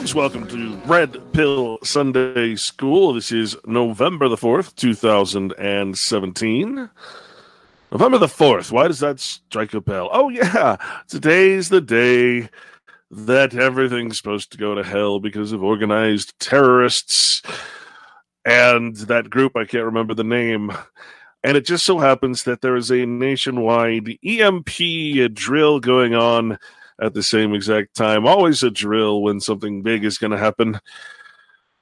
Folks, welcome to Red Pill Sunday School. This is November the 4th, 2017. November the 4th. Why does that strike a bell? Oh, yeah. Today's the day that everything's supposed to go to hell because of organized terrorists and that group, I can't remember the name. And it just so happens that there is a nationwide EMP drill going on at the same exact time. Always a drill when something big is going to happen.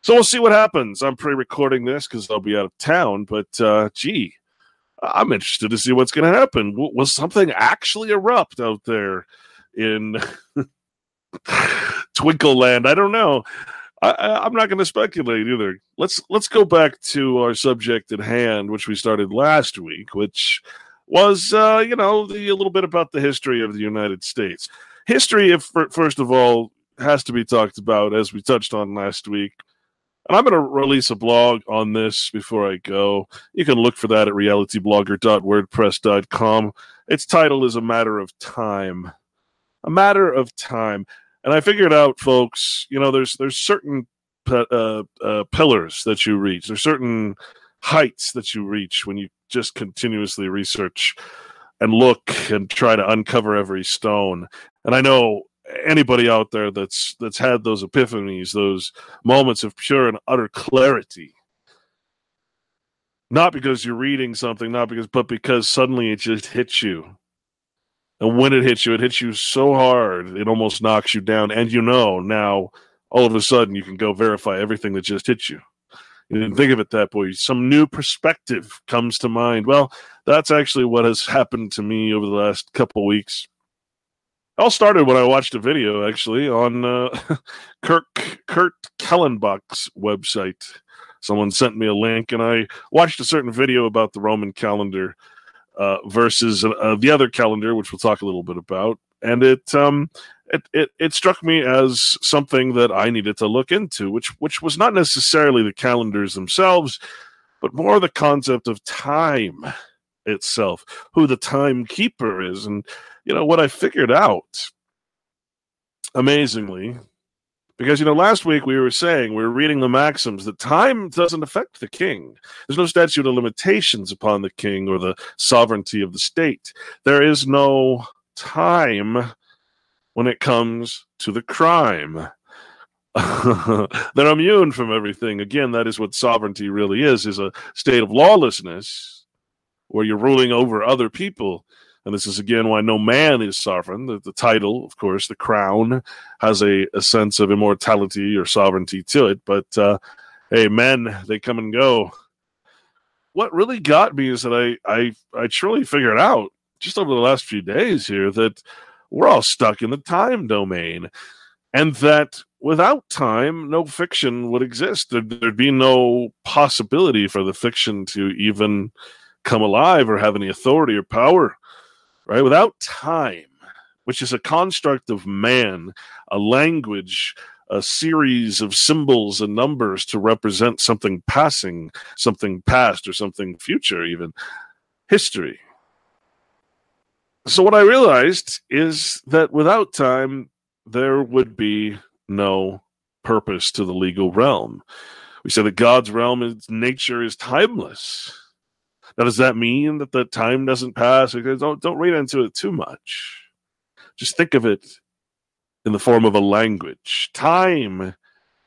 So we'll see what happens. I'm pre-recording this because I'll be out of town, but gee, I'm interested to see what's going to happen. Will something actually erupt out there in Twinkleland? I don't know. I'm not going to speculate either. Let's go back to our subject at hand, which we started last week, which was, a little bit about the history of the United States. History, first of all, has to be talked about, as we touched on last week. And I'm going to release a blog on this before I go. You can look for that at realityblogger.wordpress.com. Its title is A Matter of Time. A Matter of Time. And I figured out, folks, there's certain pillars that you reach. There's certain heights that you reach when you just continuously research and look and try to uncover every stone. And I know anybody out there that's had those epiphanies, those moments of pure and utter clarity, not because you're reading something, but because suddenly it just hits you. And when it hits you so hard, it almost knocks you down. And now, all of a sudden, you can go verify everything that just hit you. You didn't think of it that way. Some new perspective comes to mind. Well, that's actually what has happened to me over the last couple weeks. It all started when I watched a video, actually, on Kurt Kellenbach's website. Someone sent me a link, and I watched a certain video about the Roman calendar versus the other calendar, which we'll talk a little bit about. And it struck me as something that I needed to look into, which was not necessarily the calendars themselves, but more the concept of time itself, who the timekeeper is. And, what I figured out, amazingly, because, last week we were reading the maxims that time doesn't affect the king. There's no statute of limitations upon the king or the sovereignty of the state. There is no time when it comes to the crime. They're immune from everything. Again, that is what sovereignty really is a state of lawlessness where you're ruling over other people. And this is, again, why no man is sovereign. The title, of course, the crown, has a sense of immortality or sovereignty to it. But, hey, men, they come and go. What really got me is that I truly figured out, just over the last few days here, that we're all stuck in the time domain. And that without time, no fiction would exist. There'd be no possibility for the fiction to even come alive or have any authority or power. Right? Without time, which is a construct of man, a language, a series of symbols and numbers to represent something passing, something past, or something future, even history. So what I realized is that without time, there would be no purpose to the legal realm. We say that God's realm, its nature, is timeless. Now, does that mean that the time doesn't pass? Don't read into it too much. Just think of it in the form of a language. Time,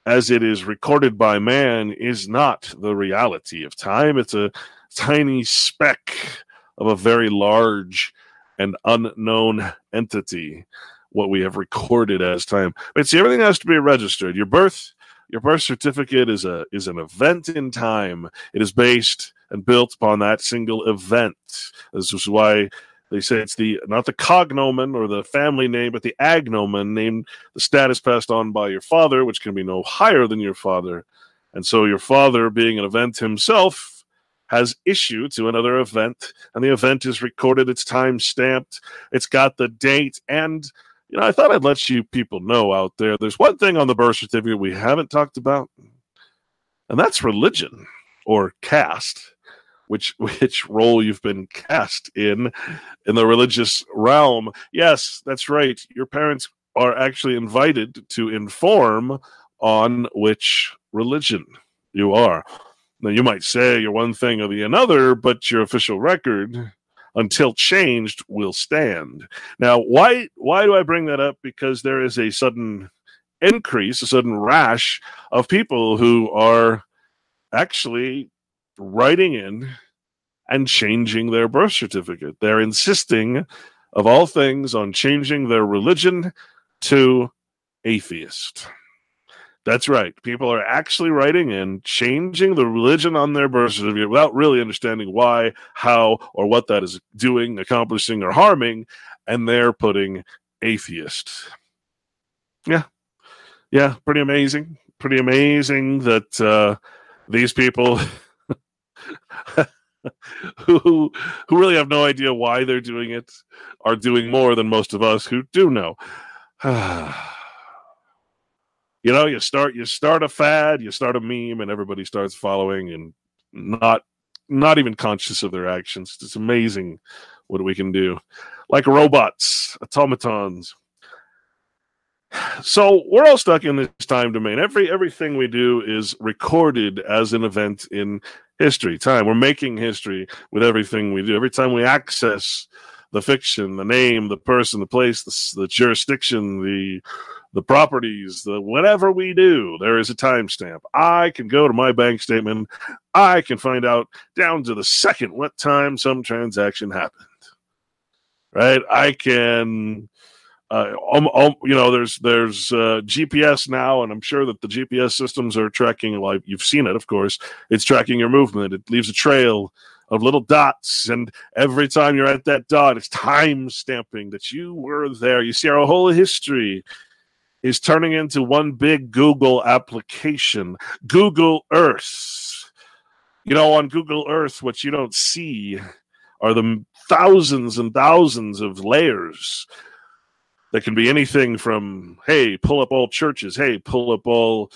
as it is recorded by man, is not the reality of time. It's a tiny speck of a very large and unknown entity, what we have recorded as time. But see, everything has to be registered. Your birth certificate is an event in time. It is based and built upon that single event. This is why they say it's not the cognomen or the family name, but the agnomen, named the status passed on by your father, which can be no higher than your father. And so your father, being an event himself, has issue to another event, and the event is recorded, it's time stamped, it's got the date, and I thought I'd let you people know out there, there's one thing on the birth certificate we haven't talked about, and that's religion or caste. Which role you've been cast in the religious realm. Yes, that's right. Your parents are actually invited to inform on which religion you are. Now, you might say you're one thing or the another, but your official record, until changed, will stand. Now, why do I bring that up? Because there is a sudden increase, a sudden rash of people who are actually writing in and changing their birth certificate. They're insisting, of all things, on changing their religion to atheist. That's right. People are actually writing in, changing the religion on their birth certificate without really understanding why, how, or what that is doing, accomplishing, or harming, and they're putting atheist. Yeah, pretty amazing. Pretty amazing that these people who really have no idea why they're doing it are doing more than most of us who do know. You know, you start a fad, you start a meme, and everybody starts following and not even conscious of their actions. It's amazing what we can do. Like robots, automatons. So we're all stuck in this time domain. Everything we do is recorded as an event in history, time. We're making history with everything we do. Every time we access the fiction, the name, the person, the place, the jurisdiction, the properties, the whatever we do, there is a timestamp. I can go to my bank statement. I can find out down to the second what time some transaction happened. Right? I can, there's GPS now, and I'm sure that the GPS systems are tracking, like you've seen it, of course. It's tracking your movement. It leaves a trail of little dots, and every time you're at that dot, it's time stamping that you were there. You see, our whole history is turning into one big Google application, Google Earth. You know, on Google Earth, what you don't see are the thousands and thousands of layers that can be anything from, hey, pull up all churches, hey, pull up all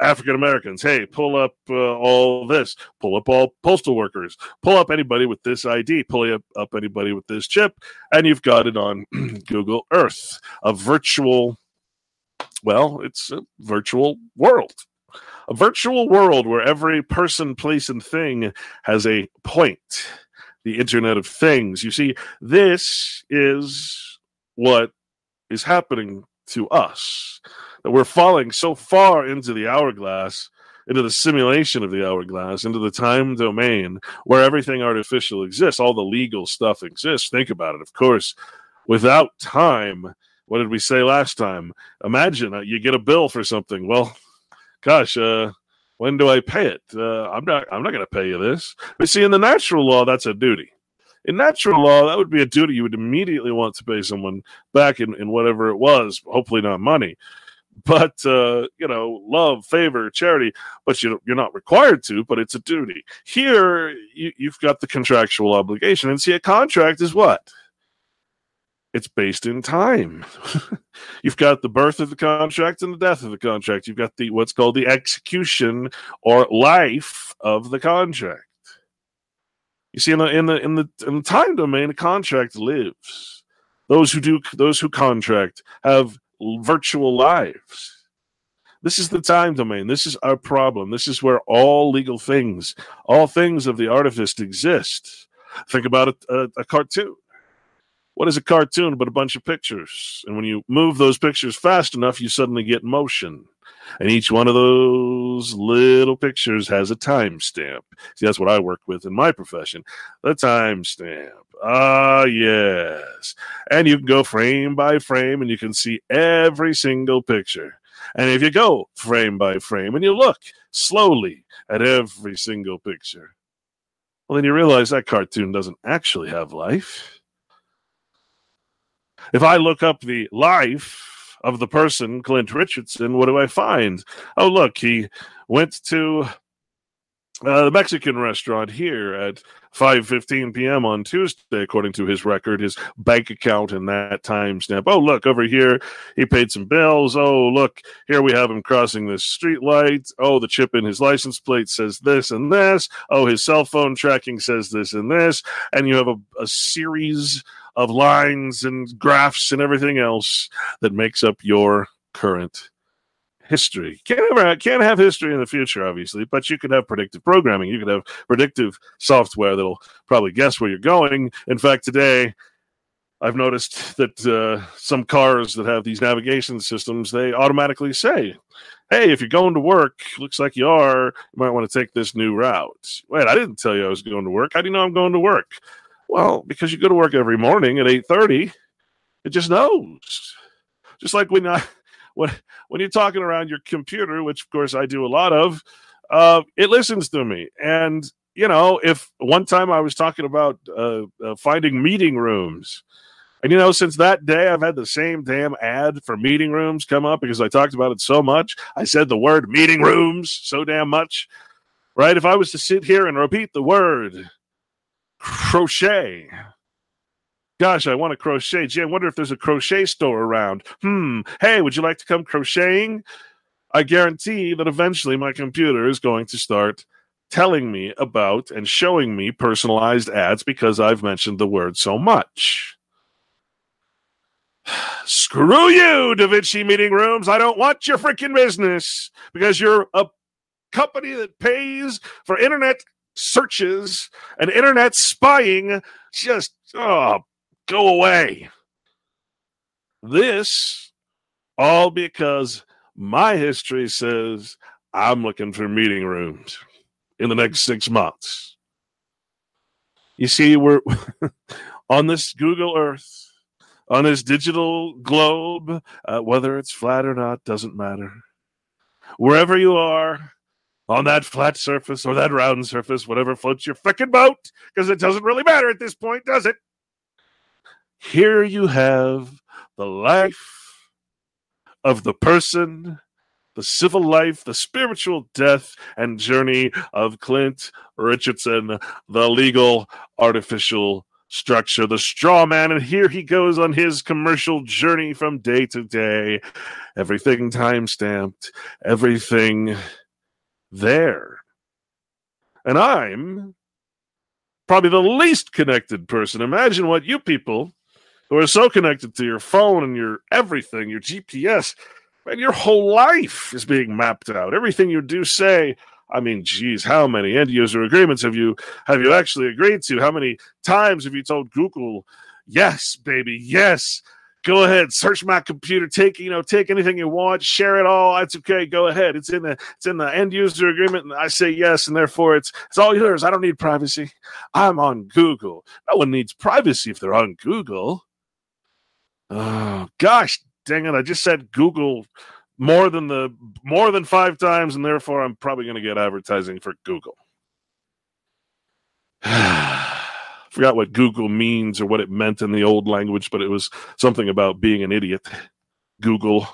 African Americans, hey, pull up all this, pull up all postal workers, pull up anybody with this ID, pull up anybody with this chip, and you've got it on Google Earth, a virtual, well, it's a virtual world. A virtual world where every person, place, and thing has a point. The Internet of Things. You see, this is what is happening to us. That we're falling so far into the hourglass, into the simulation of the hourglass, into the time domain where everything artificial exists, all the legal stuff exists. Think about it. Of course, without time, what did we say last time? Imagine you get a bill for something. Well, gosh, when do I pay it? I'm not going to pay you this. But see, in the natural law, that's a duty. In natural law, that would be a duty you would immediately want to pay someone back in whatever it was, hopefully not money. But, love, favor, charity, but you're not required to, but it's a duty. Here, you've got the contractual obligation. And see, a contract is what? It's based in time. You've got the birth of the contract and the death of the contract. You've got what's called the execution or life of the contract. You see, in the time domain, a contract lives. Those who contract have virtual lives. This is the time domain. This is our problem. This is where all legal things, all things of the artifice exist. Think about a cartoon. What is a cartoon but a bunch of pictures? And when you move those pictures fast enough, you suddenly get motion. And each one of those little pictures has a timestamp. See, that's what I work with in my profession. The timestamp. Ah, yes. And you can go frame by frame, and you can see every single picture. And if you go frame by frame, and you look slowly at every single picture, well, then you realize that cartoon doesn't actually have life. If I look up the life of the person, Clint Richardson, what do I find? Oh, look, he went to the Mexican restaurant here at 5:15 p.m. on Tuesday, according to his record, his bank account, and that timestamp. Oh, look, over here, he paid some bills. Oh, look, here we have him crossing this street light. Oh, the chip in his license plate says this and this. Oh, his cell phone tracking says this and this. And you have a series of lines and graphs and everything else that makes up your current history. Can't have history in the future, obviously, but you could have predictive programming. You could have predictive software that'll probably guess where you're going. In fact, today I've noticed that some cars that have these navigation systems, they automatically say, hey, if you're going to work, looks like you are, you might want to take this new route. Wait, I didn't tell you I was going to work. How do you know I'm going to work? Well, because you go to work every morning at 8:30, it just knows. Just like when you're talking around your computer, which of course I do a lot of, it listens to me. And, you know, if one time I was talking about finding meeting rooms, and, you know, since that day, I've had the same damn ad for meeting rooms come up because I talked about it so much. I said the word meeting rooms so damn much, right? If I was to sit here and repeat the word crochet, gosh, I want to crochet. Gee, I wonder if there's a crochet store around. Hey, would you like to come crocheting? I guarantee that eventually my computer is going to start telling me about and showing me personalized ads because I've mentioned the word so much. Screw you, Da Vinci Meeting Rooms. I don't want your freaking business because you're a company that pays for internet searches and internet spying. Just, go away. This all because my history says I'm looking for meeting rooms in the next 6 months. You see, we're on this Google Earth, on this digital globe, whether it's flat or not, doesn't matter. Wherever you are, on that flat surface or that round surface, whatever floats your frickin' boat, because it doesn't really matter at this point, does it? Here you have the life of the person, the civil life, the spiritual death and journey of Clint Richardson, the legal artificial structure, the straw man. And here he goes on his commercial journey from day to day. Everything time-stamped, everything there. And I'm probably the least connected person. Imagine what you people who are so connected to your phone and your everything, your GPS, man, your whole life is being mapped out. Everything you do say, I mean, geez, how many end user agreements have you actually agreed to? How many times have you told Google, yes, baby, yes, go ahead, search my computer, take anything you want, share it all. It's okay, go ahead. It's in the end user agreement, and I say yes, and therefore it's all yours. I don't need privacy. I'm on Google. No one needs privacy if they're on Google. Oh, gosh dang it. I just said Google more than 5 times, and therefore I'm probably going to get advertising for Google. Forgot what Google means or what it meant in the old language, but it was something about being an idiot. Google,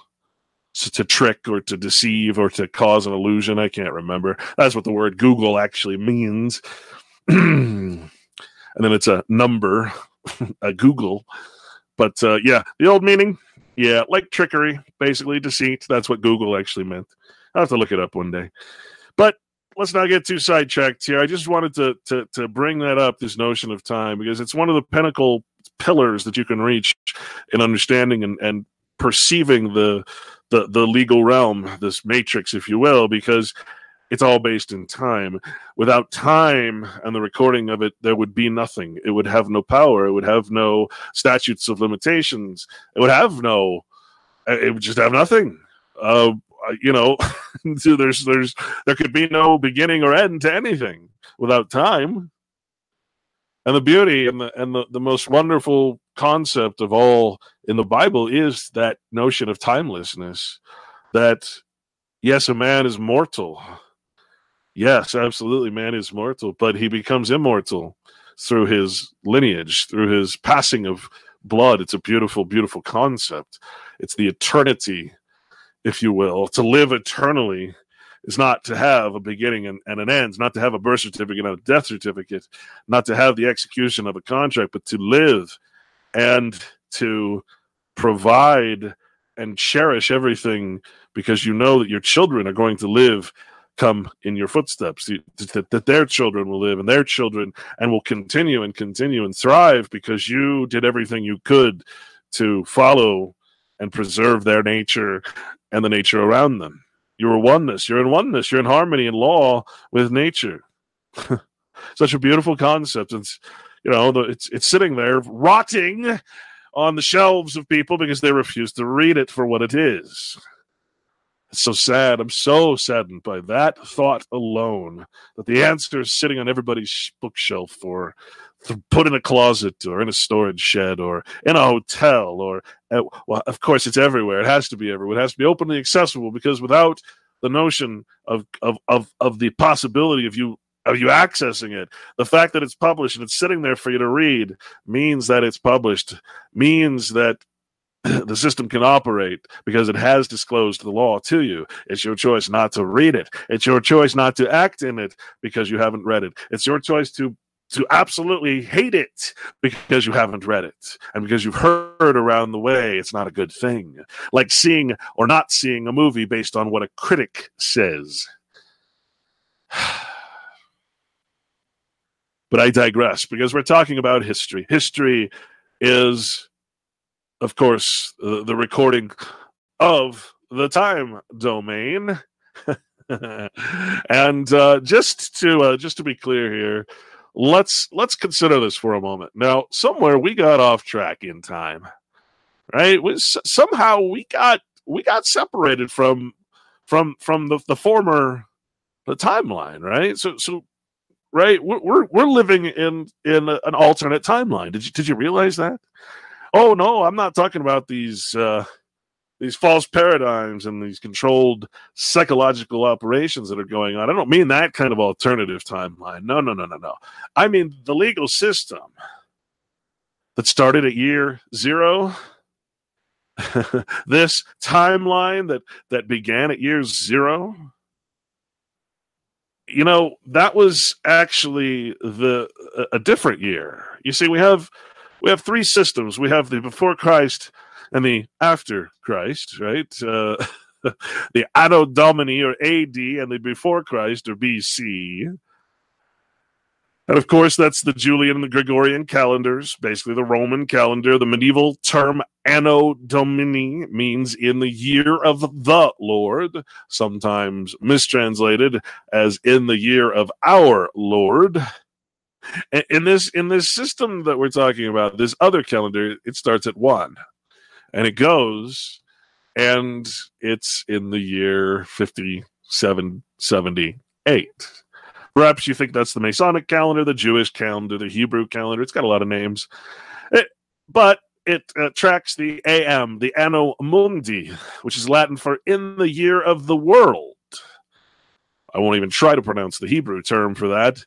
to trick or to deceive or to cause an illusion. I can't remember. That's what the word Google actually means. And then it's a number, a Google. But yeah, the old meaning, yeah, like trickery, basically deceit. That's what Google actually meant. I'll have to look it up one day. But let's not get too sidetracked here. I just wanted to bring that up, this notion of time, because it's one of the pinnacle pillars that you can reach in understanding and perceiving the legal realm, this matrix, if you will, because it's all based in time. Without time and the recording of it, there would be nothing. It would have no power. It would have no statutes of limitations. It would just have nothing. So there could be no beginning or end to anything without time. And the beauty and the most wonderful concept of all in the Bible is that notion of timelessness. That yes, a man is mortal. Yes, absolutely, man is mortal, but he becomes immortal through his lineage, through his passing of blood. It's a beautiful, beautiful concept. It's the eternity, if you will. To live eternally is not to have a beginning and an end, not to have a birth certificate and a death certificate, not to have the execution of a contract, but to live and to provide and cherish everything because you know that your children are going to live, come in your footsteps, that their children will live and their children and will continue and thrive because you did everything you could to follow and preserve their nature and the nature around them. You're oneness. You're in oneness. You're in harmony and law with nature. Such a beautiful concept. It's, it's sitting there rotting on the shelves of people because they refuse to read it for what it is. It's so sad. I'm so saddened by that thought alone, that the answer is sitting on everybody's bookshelf or put in a closet or in a storage shed or in a hotel or, well, of course, it's everywhere. It has to be everywhere. It has to be openly accessible, because without the notion of the possibility of you accessing it, the fact that it's published and it's sitting there for you to read means that it's published, means that the system can operate because it has disclosed the law to you. It's your choice not to read it. It's your choice not to act in it because you haven't read it. It's your choice to absolutely hate it because you haven't read it and because you've heard around the way it's not a good thing. Like seeing or not seeing a movie based on what a critic says. But I digress, because we're talking about history. History is, of course, the recording of the time domain. And just to be clear here, let's consider this for a moment. Now, somewhere we got off track in time, right? Somehow we got separated from the former timeline, right? So right, we're living in an alternate timeline. Did you realize that? Oh no, I'm not talking about these false paradigms and these controlled psychological operations that are going on. I don't mean that kind of alternative timeline. No. I mean the legal system that started at year zero. This timeline that began at year zero. That was actually a different year. You see, we have three systems. We have the before Christ and the after Christ, right? The Anno Domini, or AD, and the before Christ, or BC. And of course, that's the Julian and the Gregorian calendars, basically the Roman calendar. The medieval term Anno Domini means in the year of the Lord, sometimes mistranslated as in the year of our Lord. In this system that we're talking about, this other calendar, it starts at 1, and it goes, and it's in the year 5778. Perhaps you think that's the Masonic calendar, the Jewish calendar, the Hebrew calendar. It's got a lot of names. But it tracks the AM, the Anno Mundi, which is Latin for in the year of the world. I won't even try to pronounce the Hebrew term for that.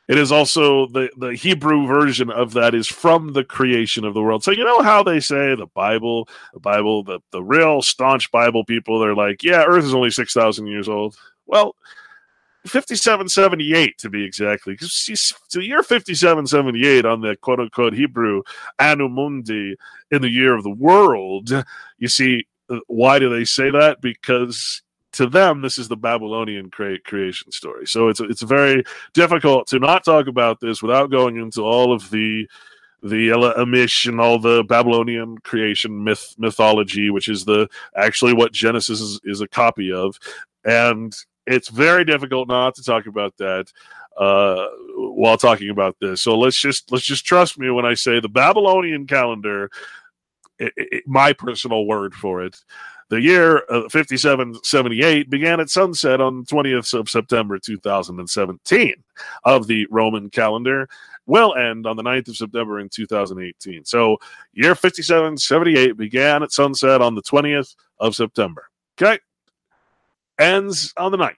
It is also the Hebrew version of that is from the creation of the world. So you know how they say the Bible, the real staunch Bible people, they're like, yeah, Earth is only 6,000 years old. Well, 5778 to be exactly, because the year 5778 on the quote-unquote Hebrew Anno Mundi, in the year of the world. You see, why do they say that? Because to them, this is the Babylonian creation story. So it's very difficult to not talk about this without going into all of the Amish and all the Babylonian creation mythology, which is actually what Genesis is a copy of. And it's very difficult not to talk about that while talking about this. So let's just trust me when I say the Babylonian calendar, my personal word for it. The year 5778 began at sunset on the 20th of September 2017 of the Roman calendar, will end on the 9th of September in 2018. So year 5778 began at sunset on the 20th of September. Okay? Ends on the 9th.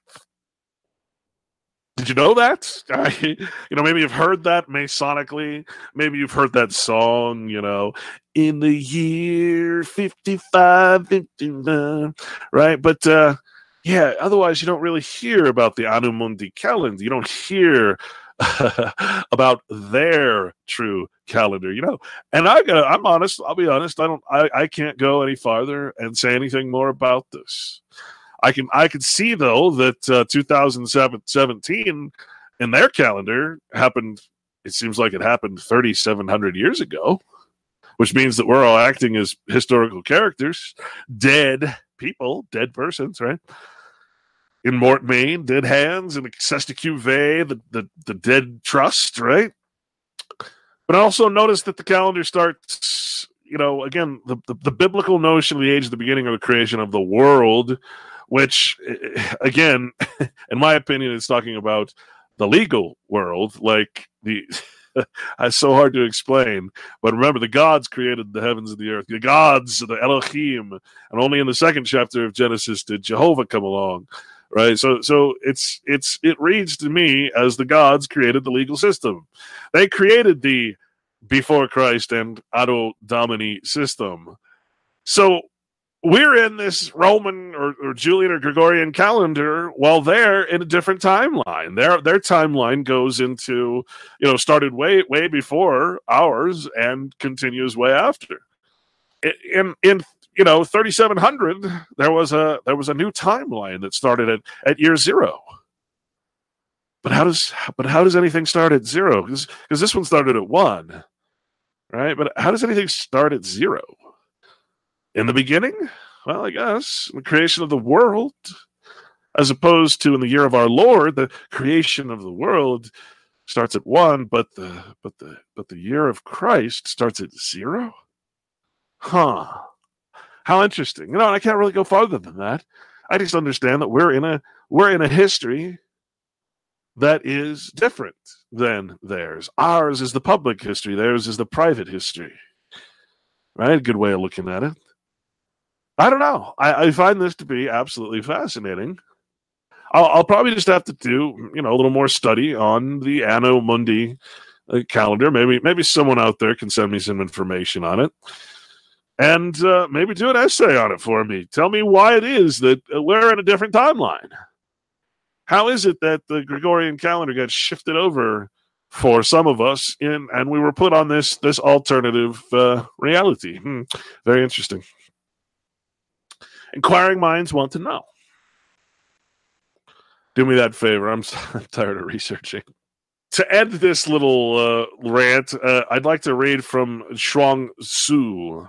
Did you know that? Maybe you've heard that Masonically. Maybe you've heard that song, in the year 5559, right? But, otherwise you don't really hear about the Anno Mundi calendar. You don't hear about their true calendar, And I'm honest, I'll be honest, I can't go any farther and say anything more about this. I can see, though, that 2017 in their calendar happened. It seems like it happened 3,700 years ago. which means that we're all acting as historical characters, dead people, dead persons, right? In Mort Main, dead hands, and Cesta Cuvée, the dead trust, right? But I also noticed that the calendar starts, again, the biblical notion of the age of the beginning of the creation of the world, which, again, in my opinion, is talking about the legal world, like it's so hard to explain. But remember, the gods created the heavens and the earth. The gods, the Elohim, and only in the second chapter of Genesis did Jehovah come along. Right, so it reads to me as the gods created the legal system. They created the before Christ and Anno Domini system. So we're in this Roman or Julian or Gregorian calendar, while they're in a different timeline. Their timeline goes into, started way before ours and continues way after. In 3700, there was a new timeline that started at year 0. But how does anything start at 0? Because this one started at 1, right? But how does anything start at 0? In the beginning? Well, I guess the creation of the world, as opposed to in the year of our Lord, the creation of the world starts at 1, but the year of Christ starts at 0. Huh. How interesting. And I can't really go farther than that. I just understand that we're in a history that is different than theirs. Ours is the public history. Theirs is the private history. Right? A good way of looking at it. I don't know. I find this to be absolutely fascinating. I'll probably just have to do, a little more study on the Anno Mundi calendar. Maybe someone out there can send me some information on it. And maybe do an essay on it for me. Tell me why it is that we're in a different timeline. How is it that the Gregorian calendar got shifted over for some of us, and we were put on this alternative reality? Very interesting. Inquiring minds want to know. Do me that favor. I'm tired of researching. To end this little rant, I'd like to read from Chuang Tzu,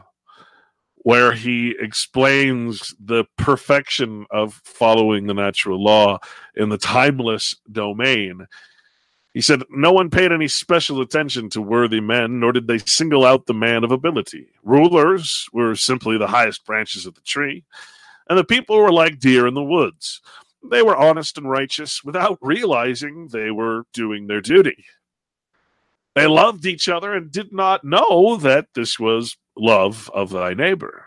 where he explains the perfection of following the natural law in the timeless domain. He said, "No one paid any special attention to worthy men, nor did they single out the man of ability. Rulers were simply the highest branches of the tree, and the people were like deer in the woods. They were honest and righteous without realizing they were doing their duty. They loved each other and did not know that this was love of thy neighbor.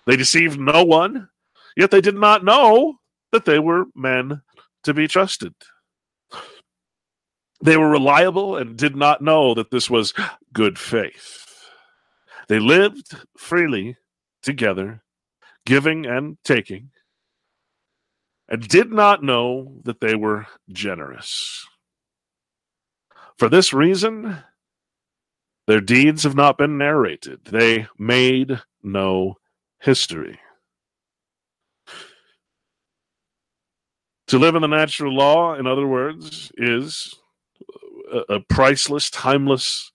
They deceived no one, yet they did not know that they were men to be trusted. They were reliable and did not know that this was good faith. They lived freely together, giving and taking, and did not know that they were generous. For this reason, their deeds have not been narrated. They made no history." To live in the natural law, in other words, is a priceless, timeless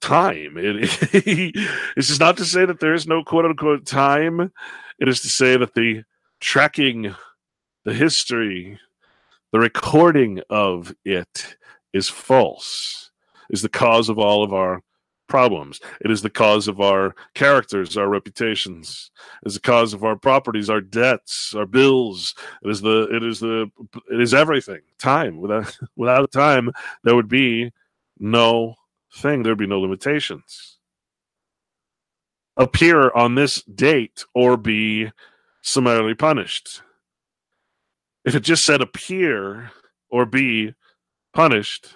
time. This is not to say that there is no quote-unquote time. It is to say that the tracking, the history, the recording of it is false, is the cause of all of our problems. It is the cause of our characters, our reputations. It is the cause of our properties, our debts, our bills. It is everything. Time. Without time, there would be no thing. There would be no limitations. Appear on this date or be summarily punished. If it just said appear or be punished,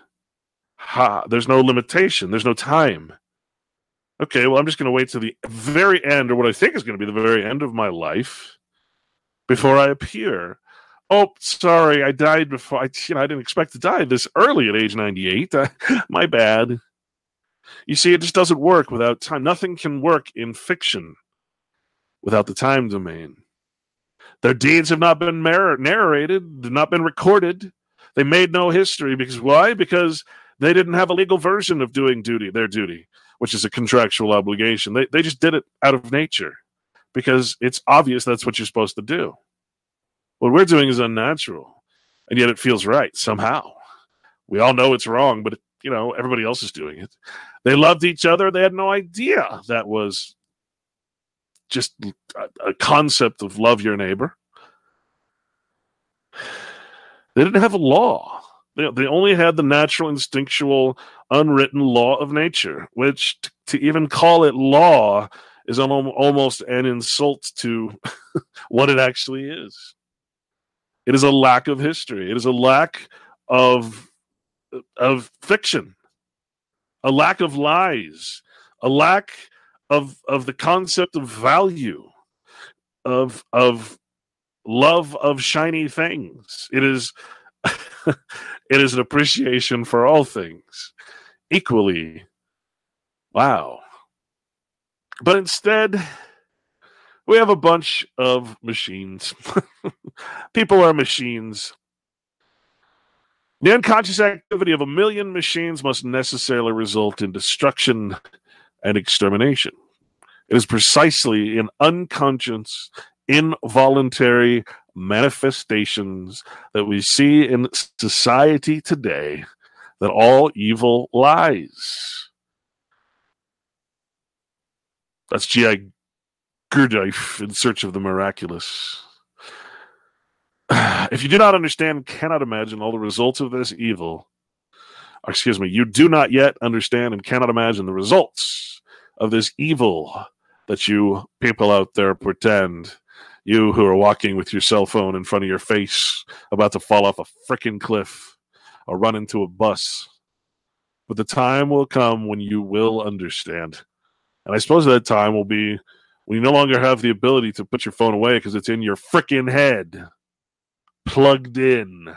there's no limitation. There's no time. Okay, well, I'm just going to wait to the very end, or what I think is going to be the very end of my life, before I appear. Oh, sorry, I died before. I didn't expect to die this early at age 98. My bad. You see, it just doesn't work without time. Nothing can work in fiction without the time domain. Their deeds have not been narrated, they've not been recorded. They made no history. Because why? Because they didn't have a legal version of doing their duty, which is a contractual obligation. They just did it out of nature because it's obvious that's what you're supposed to do. What we're doing is unnatural, and yet it feels right somehow. We all know it's wrong, but everybody else is doing it. They loved each other. They had no idea that was just a concept of love your neighbor. They didn't have a law. They only had the natural, instinctual, unwritten law of nature, which to even call it law is almost an insult to what it actually is. It is a lack of history. It is a lack of fiction, a lack of lies, a lack of the concept of value, of love of shiny things. It is it is an appreciation for all things equally. Wow. But instead, we have a bunch of machines. People are machines. The unconscious activity of a million machines must necessarily result in destruction and extermination. It is precisely in unconscious, involuntary manifestations that we see in society today that all evil lies. That's G.I. Gurdjieff in Search of the Miraculous. If you do not understand and cannot imagine all the results of this evil, you do not yet understand and cannot imagine the results of this evil that you people out there pretend, you who are walking with your cell phone in front of your face, about to fall off a frickin' cliff or run into a bus. But the time will come when you will understand. And I suppose that time will be when you no longer have the ability to put your phone away because it's in your frickin' head, plugged in.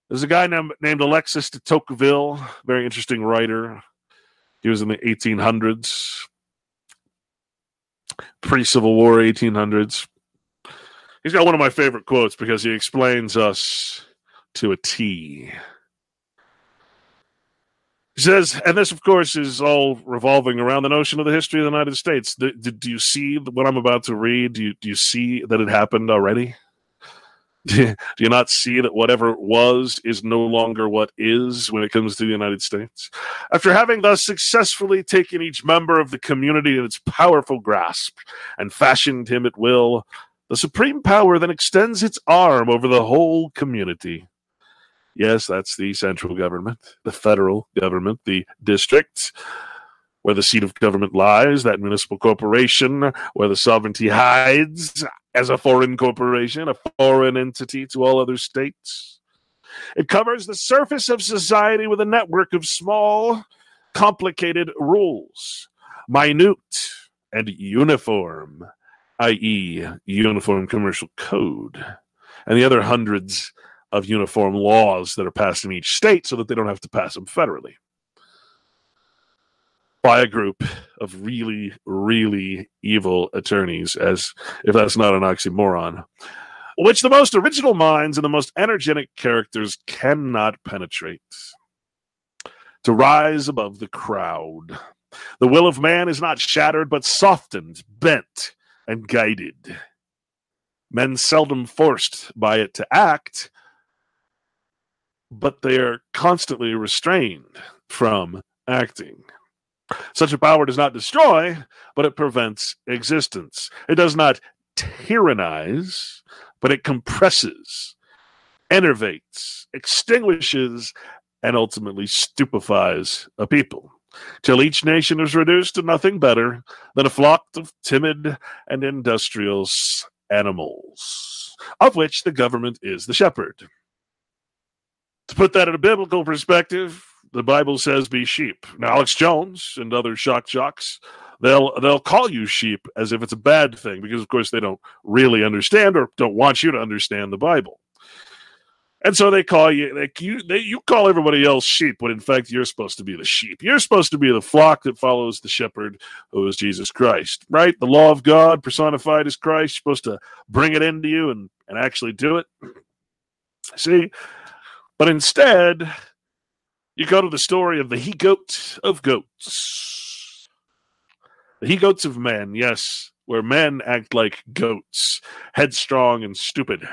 There's a guy named Alexis de Tocqueville, very interesting writer. He was in the 1800s, pre-Civil War 1800s. He's got one of my favorite quotes because he explains us to a T. He says, and this, of course, is all revolving around the notion of the history of the United States. Do you see what I'm about to read? Do you see that it happened already? Do you not see that whatever was is no longer what is when it comes to the United States? After having thus successfully taken each member of the community in its powerful grasp and fashioned him at will, the supreme power then extends its arm over the whole community. Yes, that's the central government, the federal government, the district, where the seat of government lies, that municipal corporation, where the sovereignty hides as a foreign corporation, a foreign entity to all other states. It covers the surface of society with a network of small, complicated rules, minute and uniform, i.e., Uniform Commercial Code, and the other hundreds of uniform laws that are passed in each state so that they don't have to pass them federally by a group of really, really evil attorneys, as if that's not an oxymoron, which the most original minds and the most energetic characters cannot penetrate. To rise above the crowd. The will of man is not shattered, but softened, bent, and guided. Men seldom forced by it to act, but they are constantly restrained from acting. Such a power does not destroy, but it prevents existence. It does not tyrannize, but it compresses, enervates, extinguishes, and ultimately stupefies a people, till each nation is reduced to nothing better than a flock of timid and industrious animals, of which the government is the shepherd. To put that in a biblical perspective, the Bible says be sheep. Now, Alex Jones and other shock jocks, they'll call you sheep as if it's a bad thing because, of course, they don't really understand or don't want you to understand the Bible. And so they call you, you call everybody else sheep, when in fact you're supposed to be the sheep. You're supposed to be the flock that follows the shepherd, who is Jesus Christ, right? The law of God personified as Christ. You're supposed to bring it into you and actually do it. See? But instead, you go to the story of the he-goat of goats. The he-goats of men, yes, where men act like goats, headstrong and stupid,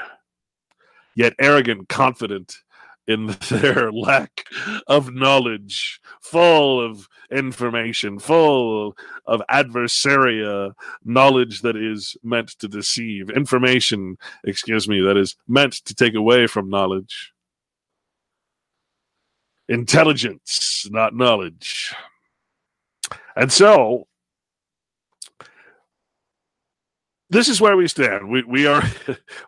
yet arrogant, confident in their lack of knowledge, full of information, full of adversaria, knowledge that is meant to deceive, information, that is meant to take away from knowledge. Intelligence, not knowledge. And so, this is where we stand. We are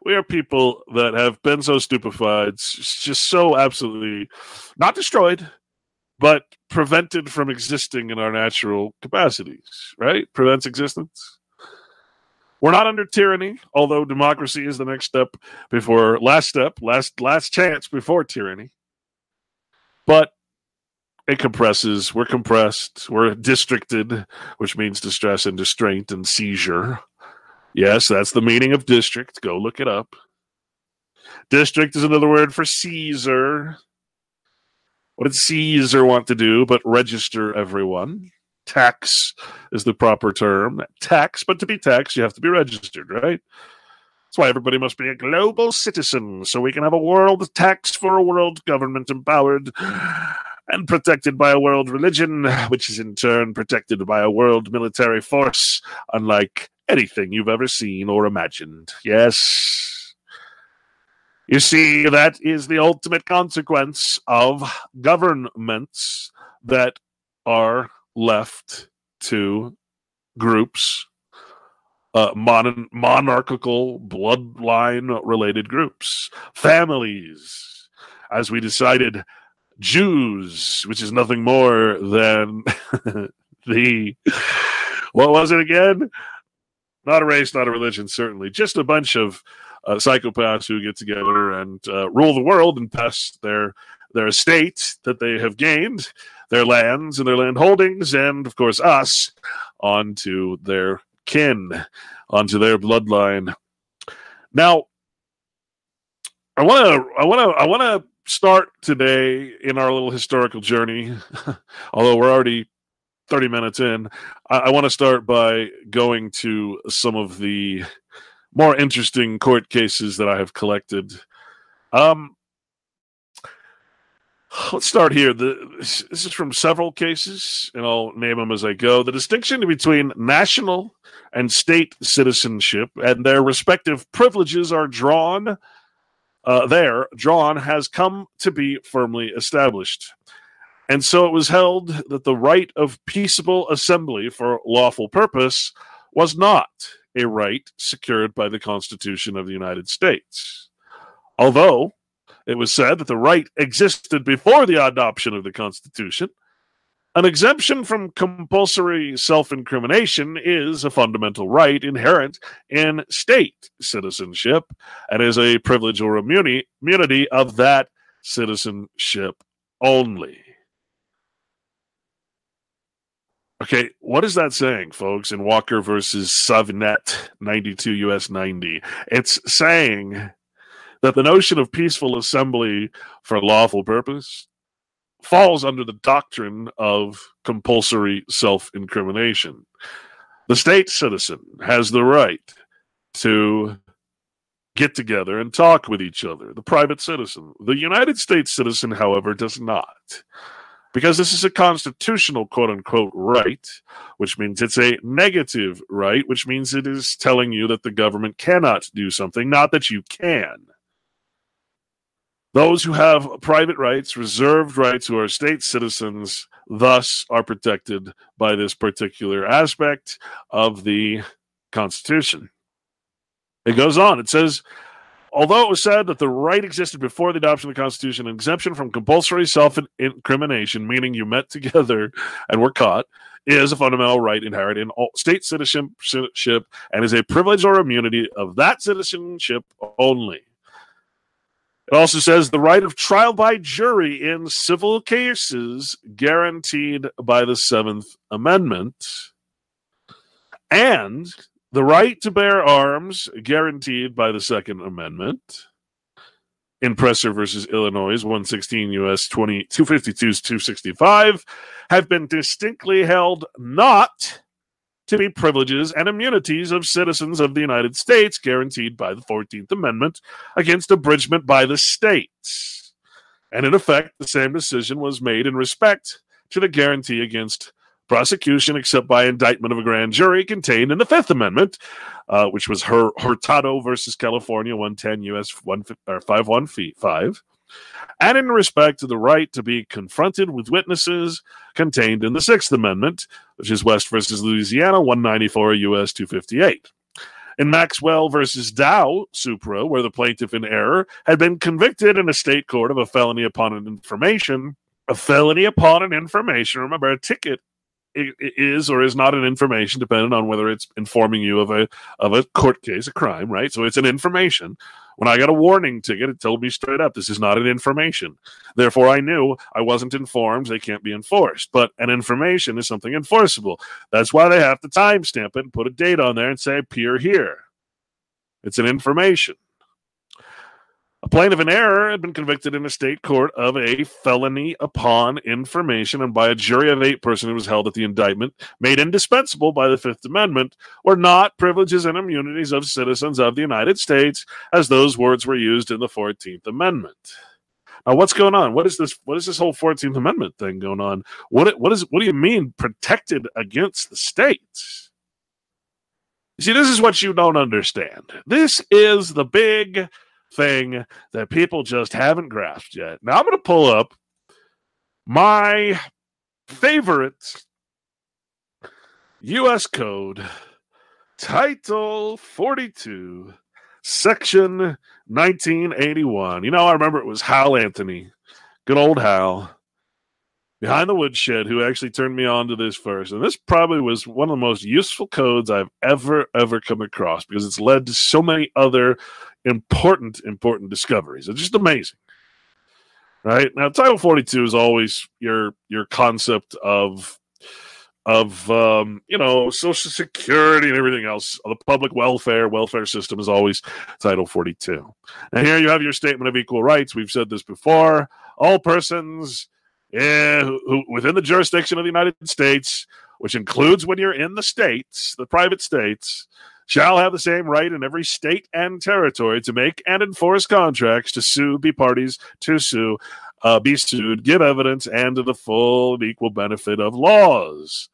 we are people that have been so stupefied, just so absolutely not destroyed, but prevented from existing in our natural capacities, right? Prevents existence. We're not under tyranny, although democracy is the next step before last chance before tyranny. But it compresses. We're compressed. We're districted, which means distress and distraint and seizure. Yes, that's the meaning of district. Go look it up. District is another word for Caesar. What did Caesar want to do but register everyone? Tax is the proper term. Tax, but to be taxed, you have to be registered, right? That's why everybody must be a global citizen, so we can have a world tax for a world government empowered and protected by a world religion, which is in turn protected by a world military force, unlike anything you've ever seen or imagined. Yes. You see, that is the ultimate consequence of governments that are left to groups, monarchical, bloodline-related groups, families, as we decided, Jews, which is nothing more than what was it again? Not a race, not a religion, certainly. Just a bunch of psychopaths who get together and rule the world and pass their estate that they have gained, their lands and their land holdings, and of course us, onto their kin, onto their bloodline. Now, I want to start today in our little historical journey, although we're already 30 minutes in. I want to start by going to some of the more interesting court cases that I have collected. Let's start here. This is from several cases, and I'll name them as I go. The distinction between national and state citizenship and their respective privileges are drawn has come to be firmly established. And so it was held that the right of peaceable assembly for lawful purpose was not a right secured by the Constitution of the United States. Although it was said that the right existed before the adoption of the Constitution, an exemption from compulsory self-incrimination is a fundamental right inherent in state citizenship and is a privilege or immunity of that citizenship only. Okay, what is that saying, folks, in Walker versus Savinet, 92 U.S. 90? It's saying that the notion of peaceful assembly for lawful purpose falls under the doctrine of compulsory self-incrimination. The state citizen has the right to get together and talk with each other, the private citizen. The United States citizen, however, does not. Because this is a constitutional quote-unquote right, which means it's a negative right, which means it is telling you that the government cannot do something, not that you can. Those who have private rights, reserved rights, who are state citizens, thus are protected by this particular aspect of the Constitution. It goes on. It says, although it was said that the right existed before the adoption of the Constitution, an exemption from compulsory self-incrimination, meaning you met together and were caught, is a fundamental right inherent in all state citizenship and is a privilege or immunity of that citizenship only. It also says the right of trial by jury in civil cases guaranteed by the Seventh Amendment, and the right to bear arms guaranteed by the Second Amendment. in Presser versus Illinois, 116 U.S. 252-265, have been distinctly held not to be privileges and immunities of citizens of the United States guaranteed by the 14th Amendment against abridgment by the states. And in effect, the same decision was made in respect to the guarantee against prosecution except by indictment of a grand jury contained in the Fifth Amendment, which was Hurtado versus California, 110 U.S. 515, and in respect to the right to be confronted with witnesses contained in the Sixth Amendment, which is West versus Louisiana, 194 U.S. 258. In Maxwell versus Dow Supra, where the plaintiff in error had been convicted in a state court of a felony upon an information, remember, a ticket is or is not an information depending on whether it's informing you of a court case, a crime, right? So it's an information. When I got a warning ticket, it told me straight up, this is not an information. Therefore, I knew I wasn't informed. They can't be enforced. But an information is something enforceable. That's why they have to timestamp it and put a date on there and say, appear here. It's an information. A plaintiff in error had been convicted in a state court of a felony upon information, and by a jury of 8 persons who was held at the indictment, made indispensable by the Fifth Amendment, were not privileges and immunities of citizens of the United States, as those words were used in the 14th Amendment. Now, what's going on? What is this whole 14th Amendment thing going on? What do you mean protected against the states? You see, this is what you don't understand. This is the big thing that people just haven't grasped yet. Now I'm going to pull up my favorite U.S. Code, Title 42, Section 1981. You know, I remember it was Hal Anthony, good old Hal, behind the woodshed, who actually turned me on to this first. And this probably was one of the most useful codes I've ever come across, because it's led to so many other important discoveries. It's just amazing. Right? Now, Title 42 is always your concept of Social Security and everything else. The public welfare system is always Title 42. And here you have your Statement of Equal Rights. We've said this before. All persons who within the jurisdiction of the United States, which includes when you're in the states, the private states, shall have the same right in every state and territory to make and enforce contracts, to sue, be parties to sue, be sued, give evidence, and to the full and equal benefit of laws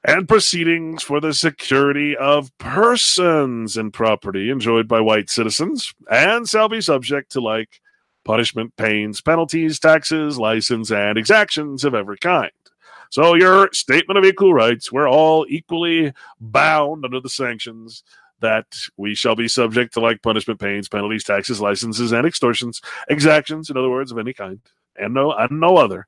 and proceedings for the security of persons and property enjoyed by white citizens, and shall be subject to like punishment, pains, penalties, taxes, license, and exactions of every kind. So your Statement of Equal Rights, we're all equally bound under the sanctions that we shall be subject to like punishment, pains, penalties, taxes, licenses, and extortions, exactions, in other words, of any kind, and no other.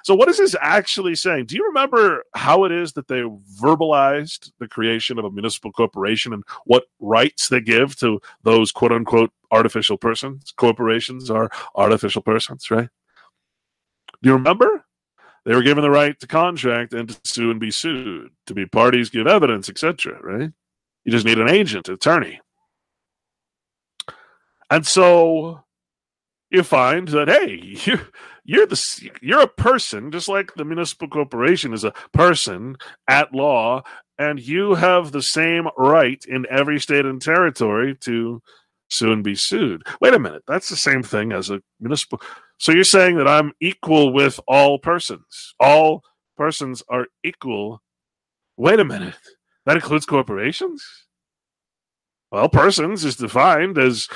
So what is this actually saying? Do you remember how it is that they verbalized the creation of a municipal corporation and what rights they give to those quote-unquote artificial persons? Corporations are artificial persons, right? Do you remember? They were given the right to contract and to sue and be sued, to be parties, give evidence, etc., right? You just need an agent, attorney. And so you find that, hey, you're a person, just like the municipal corporation is a person at law, and you have the same right in every state and territory to sue and be sued. Wait a minute, that's the same thing as a municipal. So you're saying that I'm equal with all persons. All persons are equal. Wait a minute, that includes corporations? Well, persons is defined as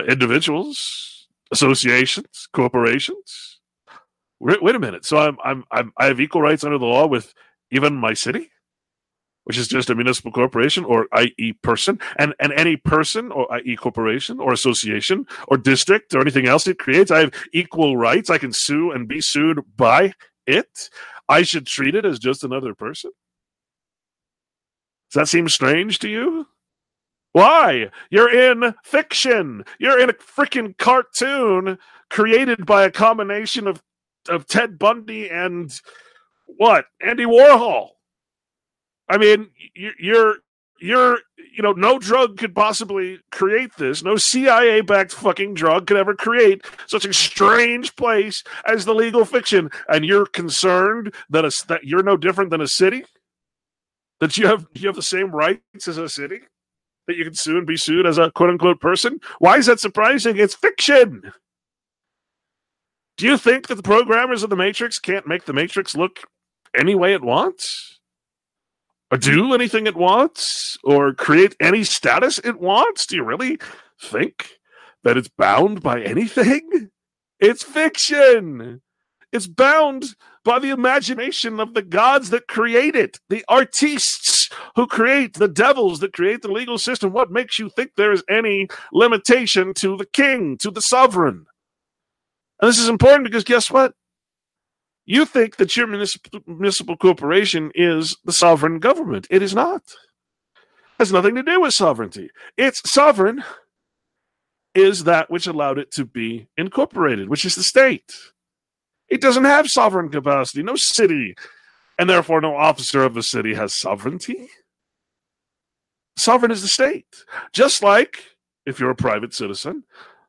individuals, associations, corporations. Wait a minute. So I have equal rights under the law with even my city, which is just a municipal corporation, or i.e. person, and any person, or i.e. corporation, or association, or district, or anything else it creates. I have equal rights. I can sue and be sued by it. I should treat it as just another person. Does that seem strange to you? Why? You're in fiction. You're in a freaking cartoon created by a combination of Ted Bundy and what? Andy Warhol. I mean, you're no drug could possibly create this. No CIA-backed fucking drug could ever create such a strange place as the legal fiction. And you're concerned that you're no different than a city? That you have the same rights as a city? That you can sue and be sued as a quote-unquote person? Why is that surprising? It's fiction. Do you think that the programmers of the Matrix can't make the Matrix look any way it wants? Or do anything it wants? Or create any status it wants? Do you really think that it's bound by anything? It's fiction. It's bound by the imagination of the gods that create it, the artistes who create the devils that create the legal system. What makes you think there is any limitation to the king, to the sovereign? And this is important because guess what? You think that your municipal corporation is the sovereign government. It is not. It has nothing to do with sovereignty. Its sovereign is that which allowed it to be incorporated, which is the state. It doesn't have sovereign capacity. No city, and therefore no officer of the city has sovereignty. Sovereign is the state. Just like if you're a private citizen,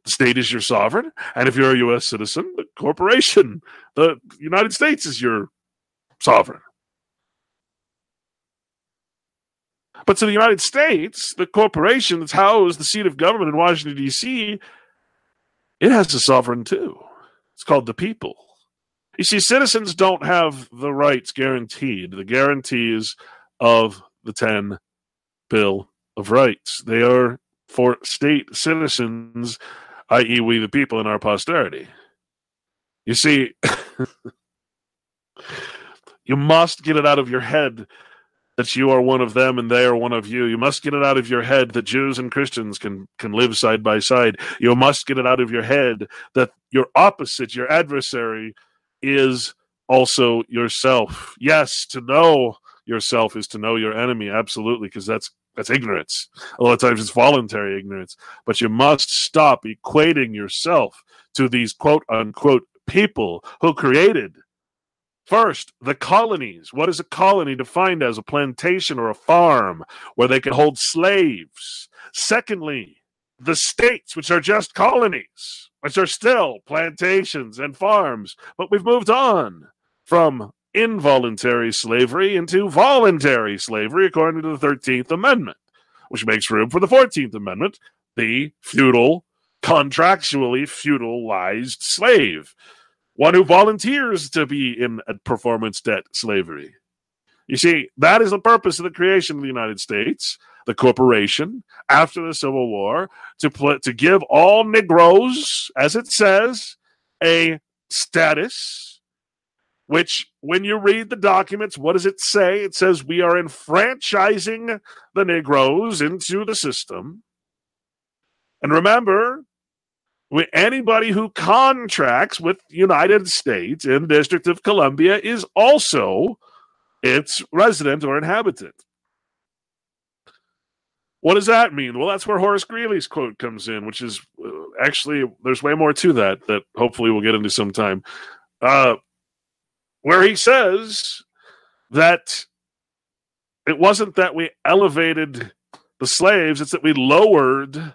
the state is your sovereign, and if you're a U.S. citizen, the corporation, the United States is your sovereign. But to the United States, the corporation that's housed the seat of government in Washington, D.C., it has a sovereign too. It's called the people. You see, citizens don't have the rights guaranteed, the guarantees of the 10 Bill of Rights. They are for state citizens, i.e. we the people and our posterity. You see, you must get it out of your head that you are one of them and they are one of you. You must get it out of your head that Jews and Christians can live side by side. You must get it out of your head that your opposite, your adversary, is also yourself. Yes, to know yourself is to know your enemy, absolutely, because that's ignorance. A lot of times it's voluntary ignorance. But you must stop equating yourself to these quote-unquote people who created, first, the colonies. What is a colony defined as? A plantation or a farm where they can hold slaves. Secondly, the states, which are just colonies, which are still plantations and farms. But we've moved on from involuntary slavery into voluntary slavery according to the 13th Amendment, which makes room for the 14th Amendment, the feudal, contractually feudalized slave, one who volunteers to be in a performance debt slavery. You see, that is the purpose of the creation of the United States, the corporation, after the Civil War, to give all Negroes, as it says, a status, which, when you read the documents, what does it say? It says we are enfranchising the Negroes into the system. And remember, anybody who contracts with the United States in the District of Columbia is also its resident or inhabitant. What does that mean? Well, that's where Horace Greeley's quote comes in, which is actually, there's way more to that hopefully we'll get into sometime. Where he says that it wasn't that we elevated the slaves, it's that we lowered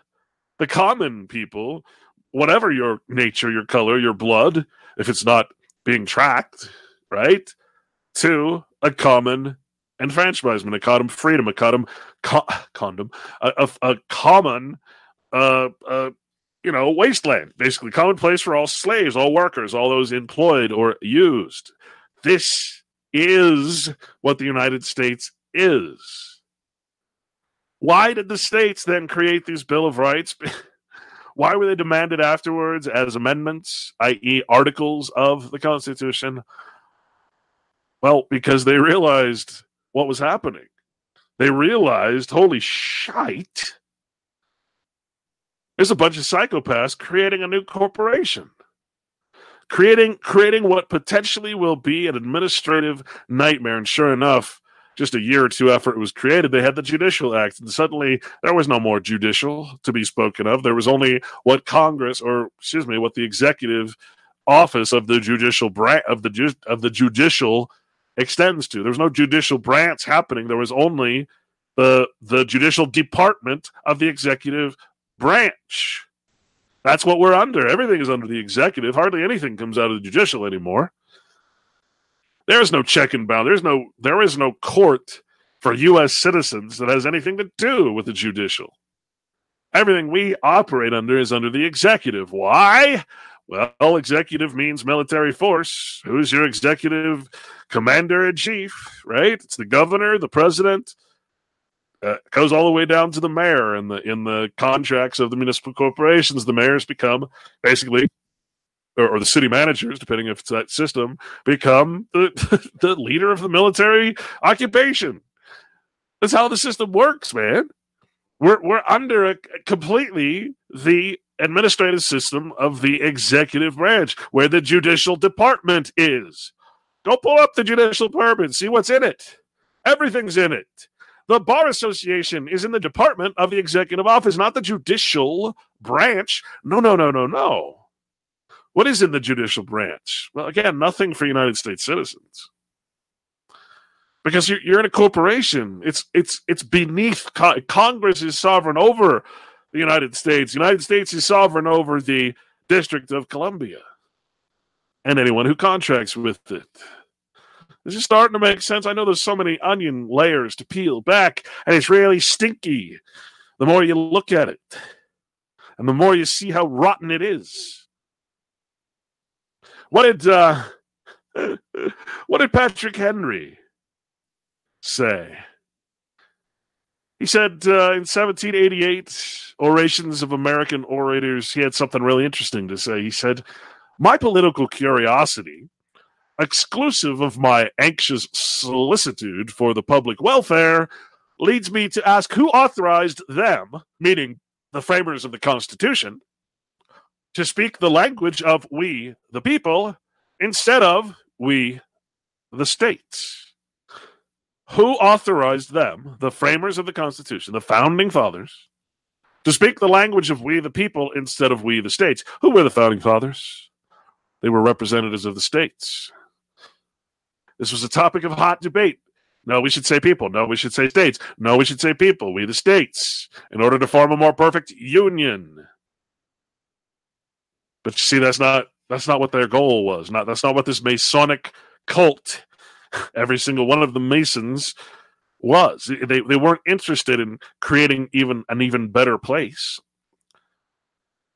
the common people, whatever your nature, your color, your blood, if it's not being tracked, right, to a common enfranchisement, a common freedom, a common wasteland, basically, common place for all slaves, all workers, all those employed or used. This is what the United States is. Why did the states then create these Bill of Rights? Why were they demanded afterwards as amendments, i.e. articles of the Constitution? Well, because they realized what was happening. They realized, holy shite, there's a bunch of psychopaths creating a new corporation. Creating what potentially will be an administrative nightmare. And sure enough, just a year or two after it was created, they had the Judicial Act. And suddenly there was no more judicial to be spoken of. There was only what what the executive office of the judicial branch of the judicial extends to. There was no judicial branch happening. There was only the judicial department of the executive branch. That's what we're under. Everything is under the executive. Hardly anything comes out of the judicial anymore. There is no check and balance. There is no court for U.S. citizens that has anything to do with the judicial. Everything we operate under is under the executive. Why? Well, executive means military force. Who's your executive commander-in-chief, right? It's the governor, the president. Goes all the way down to the mayor. In the contracts of the municipal corporations, the mayors become basically, or the city managers, depending if it's that system, become the leader of the military occupation. That's how the system works, man. We're under completely the administrative system of the executive branch, where the judicial department is. Go pull up the judicial department, see what's in it. Everything's in it. The Bar Association is in the department of the executive office, not the judicial branch. No. What is in the judicial branch? Well, again, nothing for United States citizens. Because you're in a corporation. It's beneath Congress is sovereign over the United States. The United States is sovereign over the District of Columbia and anyone who contracts with it. This is starting to make sense. I know there's so many onion layers to peel back, and it's really stinky the more you look at it and the more you see how rotten it is. What did Patrick Henry say? He said in 1788, Orations of American Orators, he had something really interesting to say. He said, "My political curiosity, exclusive of my anxious solicitude for the public welfare, leads me to ask who authorized them," meaning the framers of the Constitution, "to speak the language of we, the people, instead of we, the states." Who authorized them, the framers of the Constitution, the founding fathers, to speak the language of we, the people, instead of we, the states? Who were the founding fathers? They were representatives of the states. This was a topic of hot debate. No, we should say people. No, we should say states. No, we should say people, we the states, in order to form a more perfect union. But you see, that's not what their goal was. That's not what this Masonic cult, every single one of the Masons, was. They weren't interested in creating an even better place.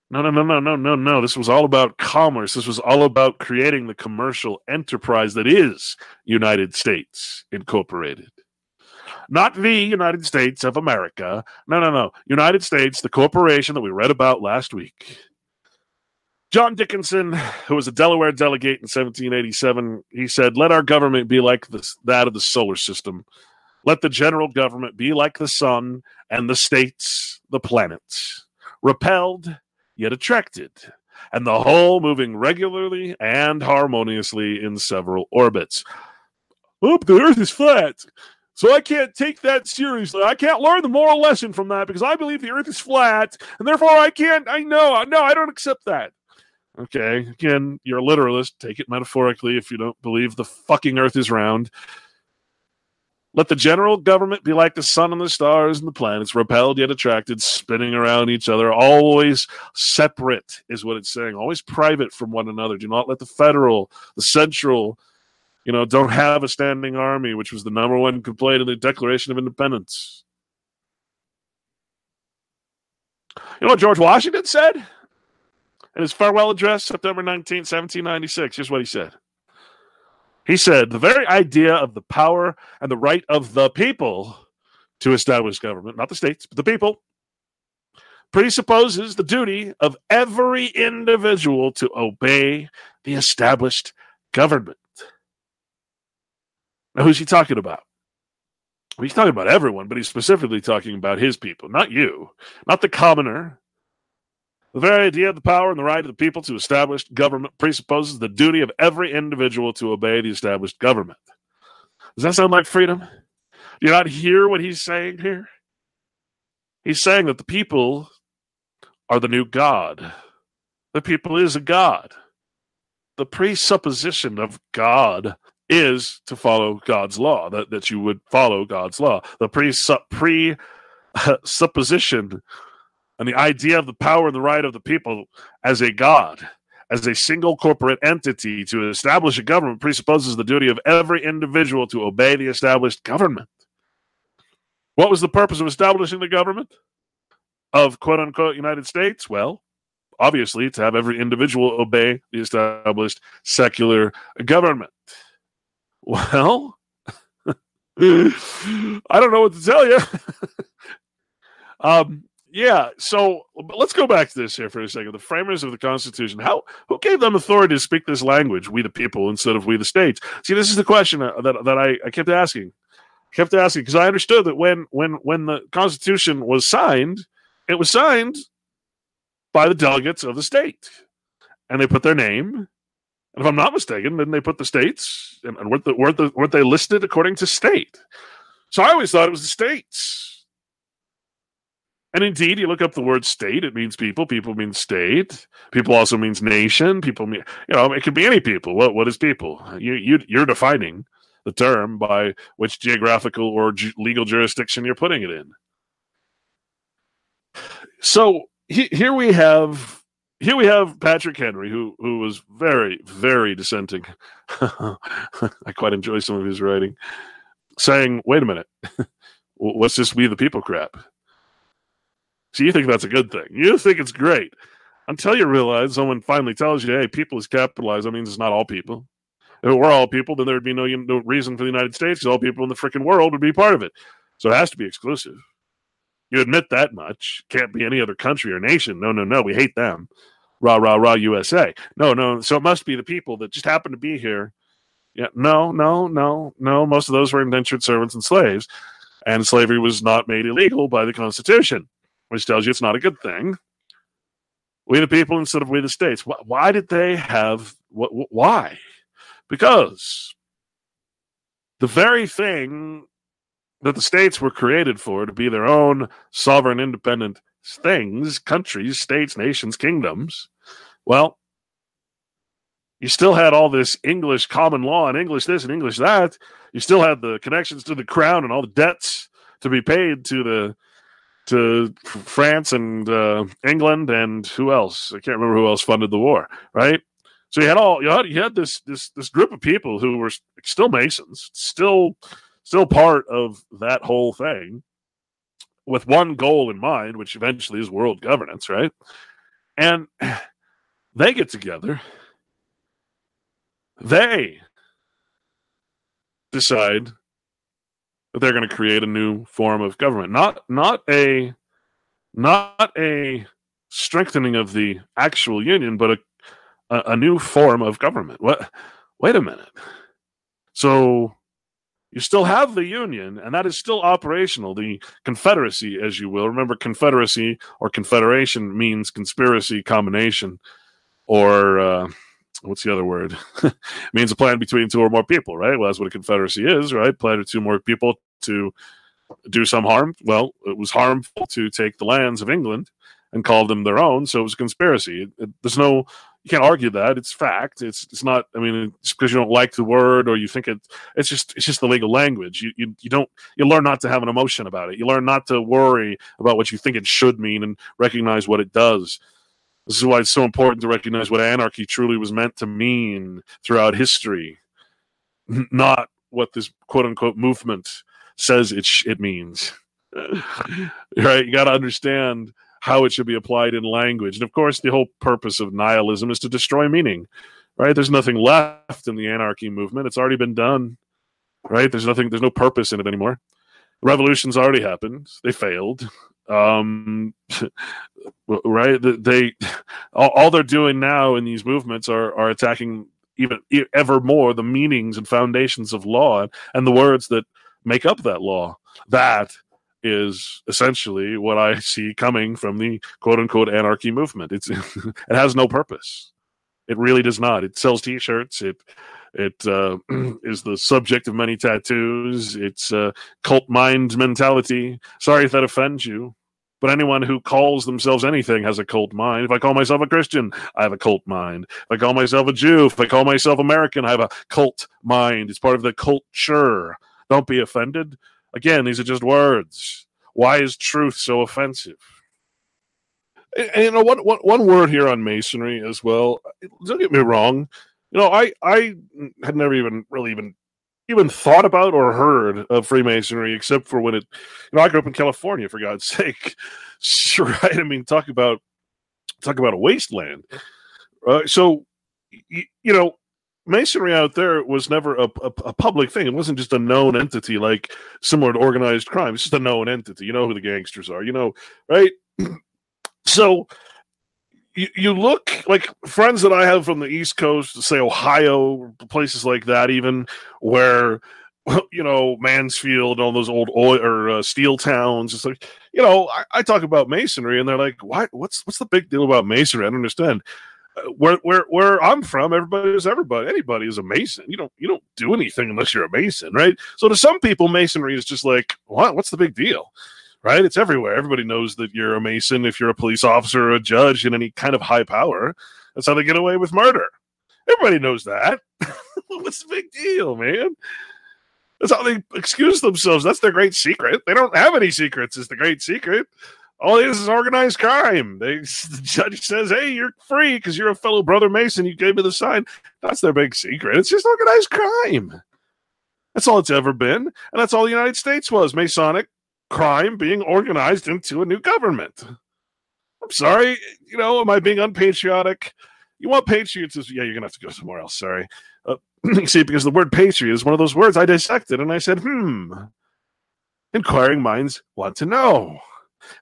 No. This was all about commerce. This was all about creating the commercial enterprise that is United States Incorporated. Not the United States of America. No. United States, the corporation that we read about last week. John Dickinson, who was a Delaware delegate in 1787, he said, "Let our government be like that of the solar system. Let the general government be like the sun, and the states the planets. Repelled, yet attracted, and the whole moving regularly and harmoniously in several orbits." Oh, the Earth is flat, so I can't take that seriously. I can't learn the moral lesson from that because I believe the Earth is flat, and therefore I don't accept that. Okay, again, you're a literalist. Take it metaphorically if you don't believe the fucking Earth is round. Let the general government be like the sun and the stars and the planets, repelled yet attracted, spinning around each other, always separate is what it's saying, always private from one another. Do not let the federal, the central, don't have a standing army, which was the number one complaint in the Declaration of Independence. You know what George Washington said in his farewell address, September 19th, 1796? Here's what he said. He said, "The very idea of the power and the right of the people to establish government, not the states, but the people, presupposes the duty of every individual to obey the established government." Now, who's he talking about? Well, he's talking about everyone, but he's specifically talking about his people, not you, not the commoner. The very idea of the power and the right of the people to establish government presupposes the duty of every individual to obey the established government. Does that sound like freedom? Do you not hear what he's saying here? He's saying that the people are the new God. The people is a God. The presupposition of God is to follow God's law, that you would follow God's law. The presupposition and the idea of the power and the right of the people as a God, as a single corporate entity to establish a government, presupposes the duty of every individual to obey the established government. What was the purpose of establishing the government of quote-unquote United States? Well, obviously, to have every individual obey the established secular government. Well, I don't know what to tell you. Yeah, so let's go back to this here for a second. The framers of the Constitution, who gave them authority to speak this language, we the people, instead of we the states? See, this is the question that I kept asking. Because I understood that when the Constitution was signed, it was signed by the delegates of the state. And they put their name. And if I'm not mistaken, then they put the states, and weren't they listed according to state? So I always thought it was the states. And indeed, you look up the word state, it means people. People means state. People also means nation. People mean, it could be any people. What is people? You're defining the term by which geographical or legal jurisdiction you're putting it in. So here we have Patrick Henry, who was very, very dissenting. I quite enjoy some of his writing, saying, wait a minute, what's this we the people crap? So you think that's a good thing. You think it's great until you realize someone finally tells you, hey, people is capitalized. That means it's not all people. If it were all people, then there would be no reason for the United States, because all people in the freaking world would be part of it. So it has to be exclusive. You admit that much. Can't be any other country or nation. No. We hate them. Rah, rah, rah, USA. No. So it must be the people that just happen to be here. Yeah. No. Most of those were indentured servants and slaves. And slavery was not made illegal by the Constitution, which tells you it's not a good thing. We the people instead of we the states. Why did they have... Why? Because the very thing that the states were created for, to be their own sovereign, independent things, countries, states, nations, kingdoms, well, you still had all this English common law and English this and English that. You still had the connections to the crown and all the debts to be paid to France and England, and who else? I can't remember who else funded the war, right? So you had this group of people who were still Masons, still part of that whole thing, with one goal in mind, which eventually is world governance, right? And they get together. They decide that they're going to create a new form of government, not a strengthening of the actual union, but a new form of government. What? Wait a minute. So you still have the union, and that is still operational. The confederacy, as you will. Remember, confederacy or confederation means conspiracy, combination, or what's the other word? It means a plan between two or more people, right? Well, that's what a confederacy is, right? Plan with two more people to do some harm. Well, it was harmful to take the lands of England and call them their own, so it was a conspiracy. You can't argue that. It's fact. It's not. I mean, it's because you don't like the word, or you think it's just the legal language. You learn not to have an emotion about it. You learn not to worry about what you think it should mean and recognize what it does. This is why it's so important to recognize what anarchy truly was meant to mean throughout history, not what this quote unquote movement says it means. Right? You got to understand how it should be applied in language. And of course, the whole purpose of nihilism is to destroy meaning, right? There's nothing left in the anarchy movement. It's already been done, right? There's no purpose in it anymore. Revolutions already happened. They failed. Right? All they're doing now in these movements are attacking even ever more the meanings and foundations of law and the words that make up that law. That is essentially what I see coming from the quote-unquote anarchy movement. It has no purpose. It really does not. It sells T-shirts. It is the subject of many tattoos. It's cult mind mentality. Sorry if that offends you, But anyone who calls themselves anything has a cult mind. If I call myself a Christian, I have a cult mind. If I call myself a Jew, if I call myself American, I have a cult mind. It's part of the culture. Don't be offended. Again, these are just words. Why is truth so offensive? And you know, one word here on Masonry as well. Don't get me wrong. You know, I had never even thought about or heard of Freemasonry except for when it. You know, I grew up in California, for God's sake. Sure, right? I mean, talk about a wasteland. So, you know, Masonry out there was never a public thing. It wasn't just a known entity like similar to organized crime. It's just a known entity. You know who the gangsters are. You know, right? So you look like friends that I have from the East Coast, say Ohio, places like that, even where, you know, Mansfield, all those old oil or steel towns. It's like, you know, I talk about Masonry, and they're like, "What? What's the big deal about Masonry?" I don't understand. Where I'm from, anybody is a Mason. You don't do anything unless you're a Mason, right? So to some people, Masonry is just like, what? What's the big deal? Right? It's everywhere. Everybody knows that you're a Mason if you're a police officer or a judge in any kind of high power. That's how they get away with murder. Everybody knows that. What's the big deal, man? That's how they excuse themselves. That's their great secret. They don't have any secrets. It's the great secret. All it is organized crime. The judge says, hey, you're free because you're a fellow brother Mason. You gave me the sign. That's their big secret. It's just organized crime. That's all it's ever been. And that's all the United States was. Masonic crime being organized into a new government. I'm sorry, you know, am I being unpatriotic? You want patriotism? Yeah, you're gonna have to go somewhere else. Sorry. See, because the word patriot is one of those words I dissected, and I said, inquiring minds want to know.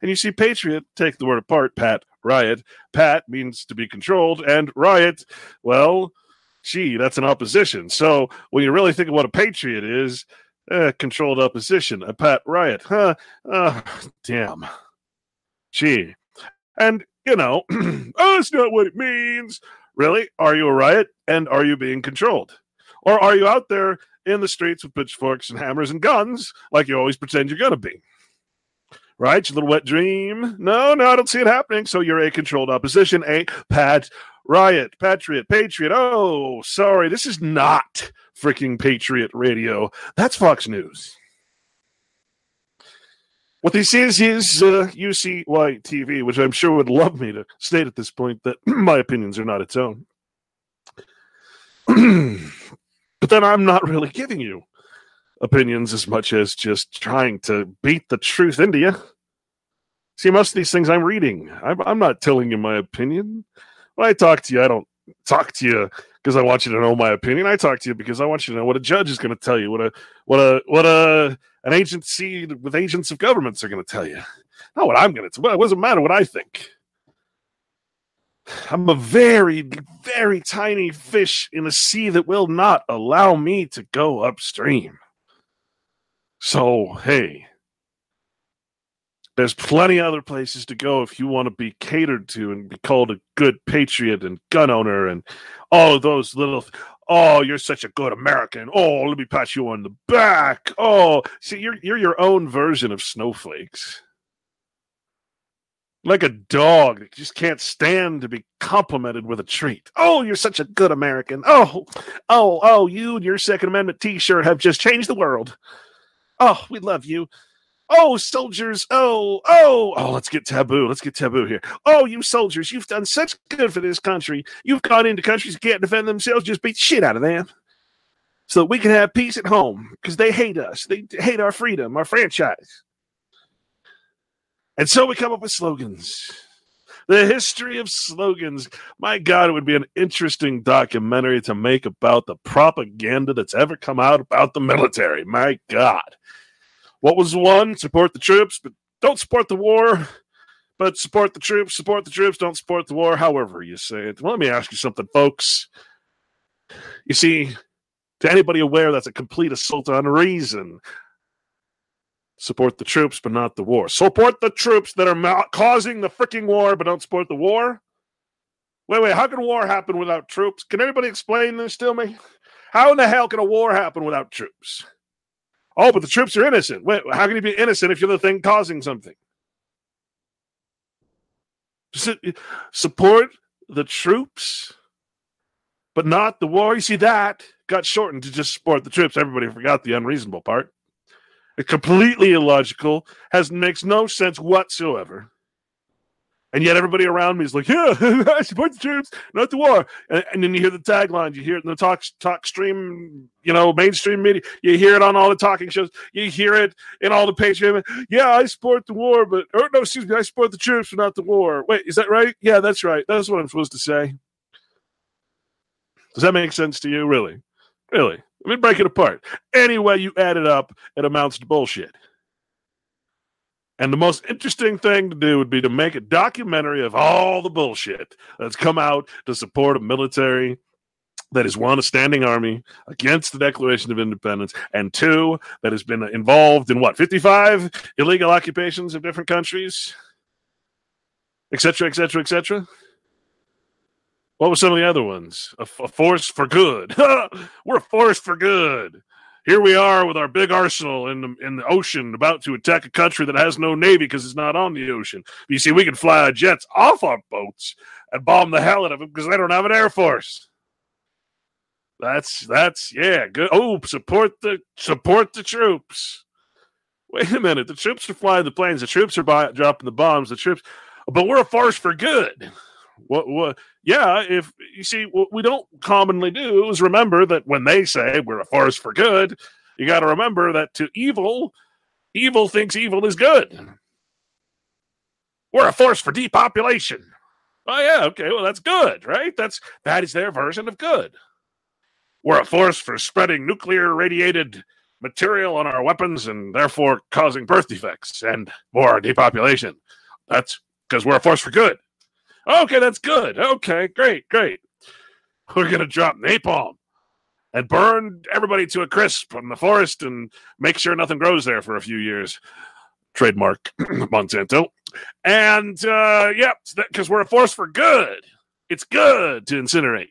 And you see, patriot, take the word apart, Pat, riot. Pat means to be controlled, and riot, well, gee, that's an opposition. So when you really think of what a patriot is, controlled opposition, a Pat riot. Huh? Damn. Gee. And, you know, oh, that's not what it means. Really? Are you a riot? And are you being controlled? Or are you out there in the streets with pitchforks and hammers and guns like you always pretend you're going to be? Right? Your little wet dream? No, I don't see it happening. So you're a controlled opposition, a Pat riot, patriot. Oh, sorry. This is not freaking Patriot Radio. That's Fox News. What this is UCY TV, which I'm sure would love me to state at this point that my opinions are not its own. But then I'm not really giving you opinions as much as just trying to beat the truth into you. See, most of these things I'm reading. I'm not telling you my opinion. When I talk to you, I don't talk to you because I want you to know my opinion. I talk to you because I want you to know what a judge is going to tell you, what an agency with agents of governments are going to tell you. Not what I'm going to tell you. It doesn't matter what I think. I'm a very, very tiny fish in a sea that will not allow me to go upstream. So, hey, there's plenty of other places to go if you want to be catered to and be called a good patriot and gun owner and all of those little, oh, you're such a good American. Oh, let me pat you on the back. Oh, see, you're your own version of snowflakes. Like a dog that just can't stand to be complimented with a treat. Oh, you're such a good American. Oh, you and your Second Amendment t-shirt have just changed the world. Oh, we love you. Oh, soldiers. Oh, let's get taboo. Let's get taboo here. Oh, you soldiers, you've done such good for this country. You've gone into countries that can't defend themselves, just beat the shit out of them so that we can have peace at home because they hate us. They hate our freedom, our franchise. And so we come up with slogans. The history of slogans. My God, it would be an interesting documentary to make about the propaganda that's ever come out about the military. My God. What was one? Support the troops, but don't support the war. But support the troops, don't support the war, however you say it. Well, let me ask you something, folks. You see, to anybody aware, that's a complete assault on reason. Support the troops, but not the war. Support the troops that are causing the freaking war, but don't support the war? Wait, how can war happen without troops? Can anybody explain this to me? How in the hell can a war happen without troops? Oh, but the troops are innocent. Wait, how can you be innocent if you're the thing causing something? Support the troops, but not the war. You see, that got shortened to just support the troops. Everybody forgot the unreasonable part. It's completely illogical, makes no sense whatsoever. And yet everybody around me is like, yeah, I support the troops, not the war. And then you hear the tagline, you hear it in the talk stream, mainstream media. You hear it on all the talking shows. You hear it in all the patriots. Yeah, I support the war, I support the troops, but not the war. Wait, is that right? Yeah, that's right. That's what I'm supposed to say. Does that make sense to you? Really? Really? Let me break it apart. Any way you add it up, it amounts to bullshit. And the most interesting thing to do would be to make a documentary of all the bullshit that's come out to support a military that is, one, a standing army against the Declaration of Independence, and two, that has been involved in 55 illegal occupations of different countries, etc., etc., etc. What were some of the other ones? A force for good. We're a force for good. Here we are with our big arsenal in the ocean, about to attack a country that has no navy because it's not on the ocean. But you see, we can fly our jets off our boats and bomb the hell out of them because they don't have an air force. That's yeah, good. Oh, support the troops. Wait a minute, the troops are flying the planes, the troops are dropping the bombs, but we're a force for good. What? Yeah, if you see, what we don't commonly do is remember that when they say we're a force for good, you got to remember that to evil thinks evil is good. We're a force for depopulation. Oh yeah, okay, well that's good, right? That is their version of good. We're a force for spreading nuclear radiated material on our weapons and therefore causing birth defects and more depopulation. That's because we're a force for good. Okay, that's good. Okay, great. We're going to drop napalm and burn everybody to a crisp in the forest and make sure nothing grows there for a few years. Trademark Monsanto. And, because we're a force for good. It's good to incinerate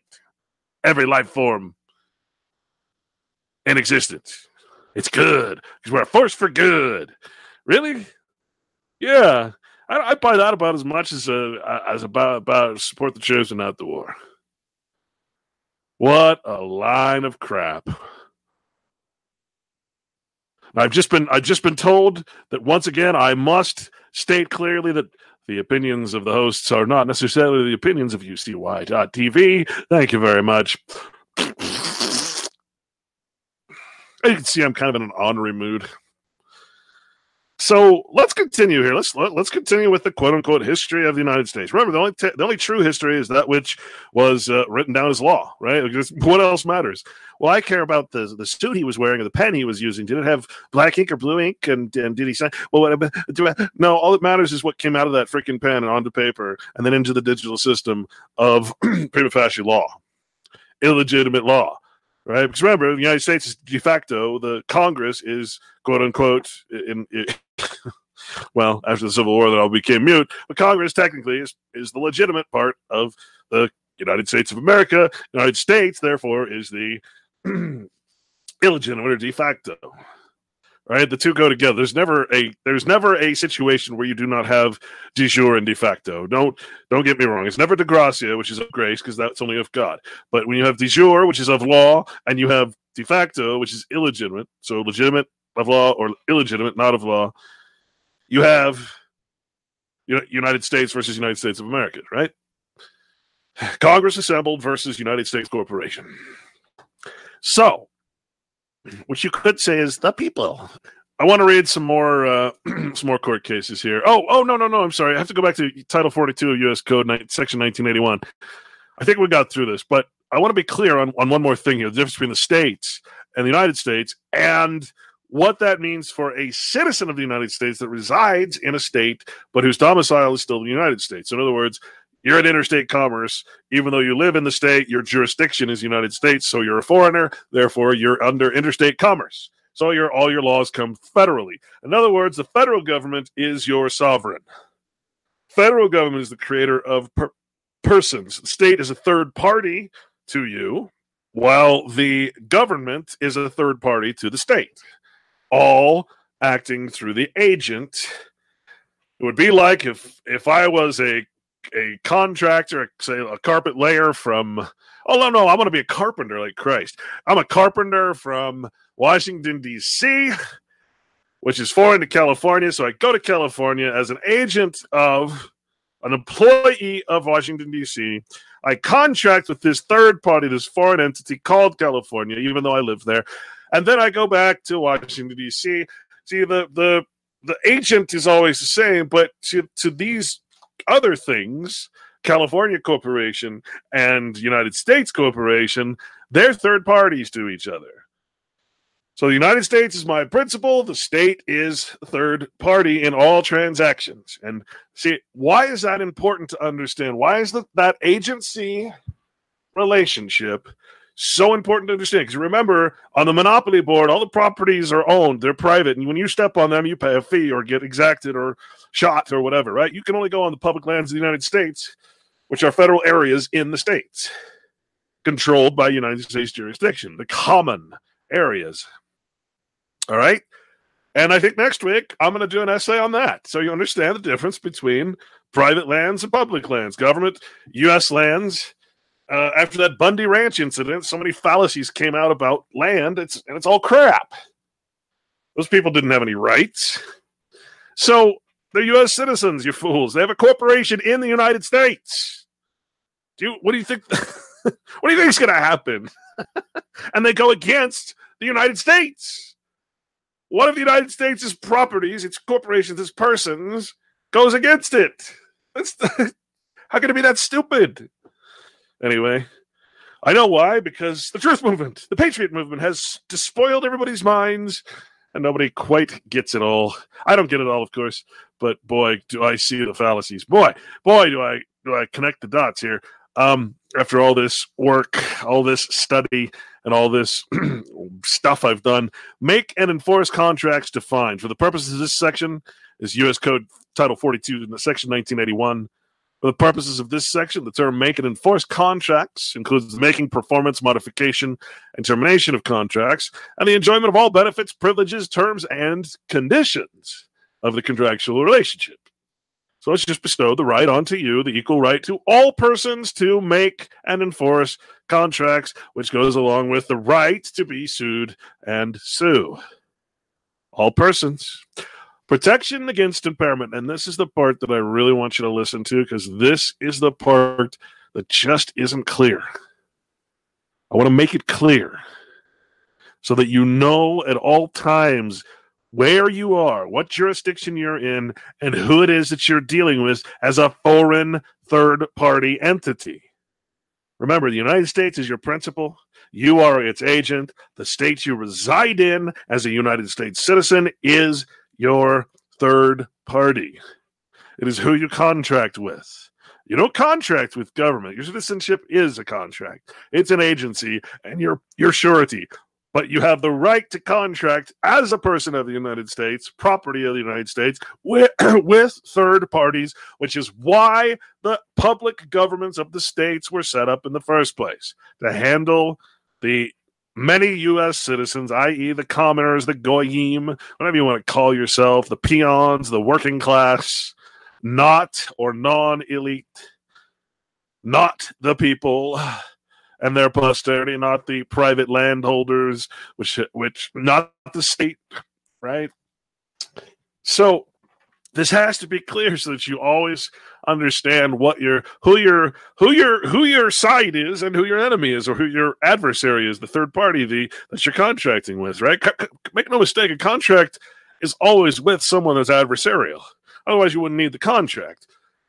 every life form in existence. It's good because we're a force for good. Really? Yeah. I buy that about as much as about support the troops and not the war. What a line of crap! I've just been told that once again I must state clearly that the opinions of the hosts are not necessarily the opinions of UCY.TV. Thank you very much. You can see I'm kind of in an ornery mood. So let's continue here. Let's continue with the quote unquote history of the United States. Remember, the only true history is that which was written down as law, right? What else matters? Well, I care about the suit he was wearing or the pen he was using. Did it have black ink or blue ink? And did he sign? Well, no. All that matters is what came out of that freaking pen and onto paper and then into the digital system of prima facie law, illegitimate law. Right, because remember, the United States is de facto. The Congress is quote unquote well, after the Civil War, that all became mute. But Congress technically is the legitimate part of the United States of America. The United States, therefore, is the illegitimate or de facto. Right, the two go together. There's never a situation where you do not have de jure and de facto. Don't get me wrong. It's never de gratia, which is of grace, because that's only of God. But when you have de jure, which is of law, and you have de facto, which is illegitimate, so legitimate of law or illegitimate not of law, you have United States versus United States of America, right? Congress assembled versus United States Corporation. So, what you could say is the people. I want to read some more court cases here. Oh, no. I'm sorry. I have to go back to Title 42 of U.S. Code, Section 1981. I think we got through this, but I want to be clear on one more thing here: the difference between the states and the United States, and what that means for a citizen of the United States that resides in a state but whose domicile is still the United States. In other words, you're in interstate commerce. Even though you live in the state, your jurisdiction is the United States, so you're a foreigner. Therefore, you're under interstate commerce. So all your laws come federally. In other words, the federal government is your sovereign. Federal government is the creator of persons. The state is a third party to you, while the government is a third party to the state, all acting through the agent. It would be like if I was a a contractor, say a carpet layer from, oh no, I want to be a carpenter like Christ. I'm a carpenter from Washington, D.C., which is foreign to California. So I go to California as an agent of an employee of Washington, D.C. I contract with this third party, this foreign entity called California, even though I live there. And then I go back to Washington, D.C. See, the agent is always the same, but to these other things, California Corporation and United States Corporation, they're third parties to each other. So the United States is my principal. The state is third party in all transactions. And see, why is that important to understand? Why is that agency relationship so important to understand? Because remember, on the monopoly board, all the properties are owned. They're private. And when you step on them, you pay a fee or get exacted or shot or whatever, right? You can only go on the public lands of the United States, which are federal areas in the states, controlled by United States jurisdiction, the common areas. All right? And I think next week, I'm going to do an essay on that. So you understand the difference between private lands and public lands, government, U.S. lands. After that Bundy Ranch incident, so many fallacies came out about land, and it's all crap. Those people didn't have any rights. So they're U.S. citizens, you fools. They have a corporation in the United States. What do you think? What do you think is going to happen? And they go against the United States. One of the United States' properties, its corporations, its persons, goes against it. How can it be that stupid? Anyway, I know why, because the truth movement, the patriot movement, has despoiled everybody's minds, and nobody quite gets it all. I don't get it all, of course, but boy, do I see the fallacies. Boy, do I connect the dots here. After all this work, all this study, and all this stuff I've done, make and enforce contracts defined. For the purposes of this section, is U.S. Code Title 42, in the Section 1981. For the purposes of this section, the term make and enforce contracts includes the making, performance, modification, and termination of contracts, and the enjoyment of all benefits, privileges, terms, and conditions of the contractual relationship. So let's just bestow the right onto you, the equal right to all persons to make and enforce contracts, which goes along with the right to be sued and sue. All persons. Protection against impairment. And this is the part that I really want you to listen to, because this is the part that just isn't clear. I want to make it clear so that you know at all times where you are, what jurisdiction you're in, and who it is that you're dealing with as a foreign third-party entity. Remember, the United States is your principal. You are its agent. The state you reside in as a United States citizen is your third party. It is who you contract with. You don't contract with government. Your citizenship is a contract. It's an agency, and you're surety. But you have the right to contract as a person of the United States, property of the United States, with third parties, which is why the public governments of the states were set up in the first place, to handle the many U.S. citizens, i.e. the commoners, the goyim, whatever you want to call yourself, the peons, the working class, not or non-elite, not the people and their posterity, not the private landholders, which not the state, right? So this has to be clear so that you always understand who your side is and who your enemy is, or who your adversary is, the third party that you're contracting with, right? Make no mistake, a contract is always with someone that's adversarial. Otherwise, you wouldn't need the contract.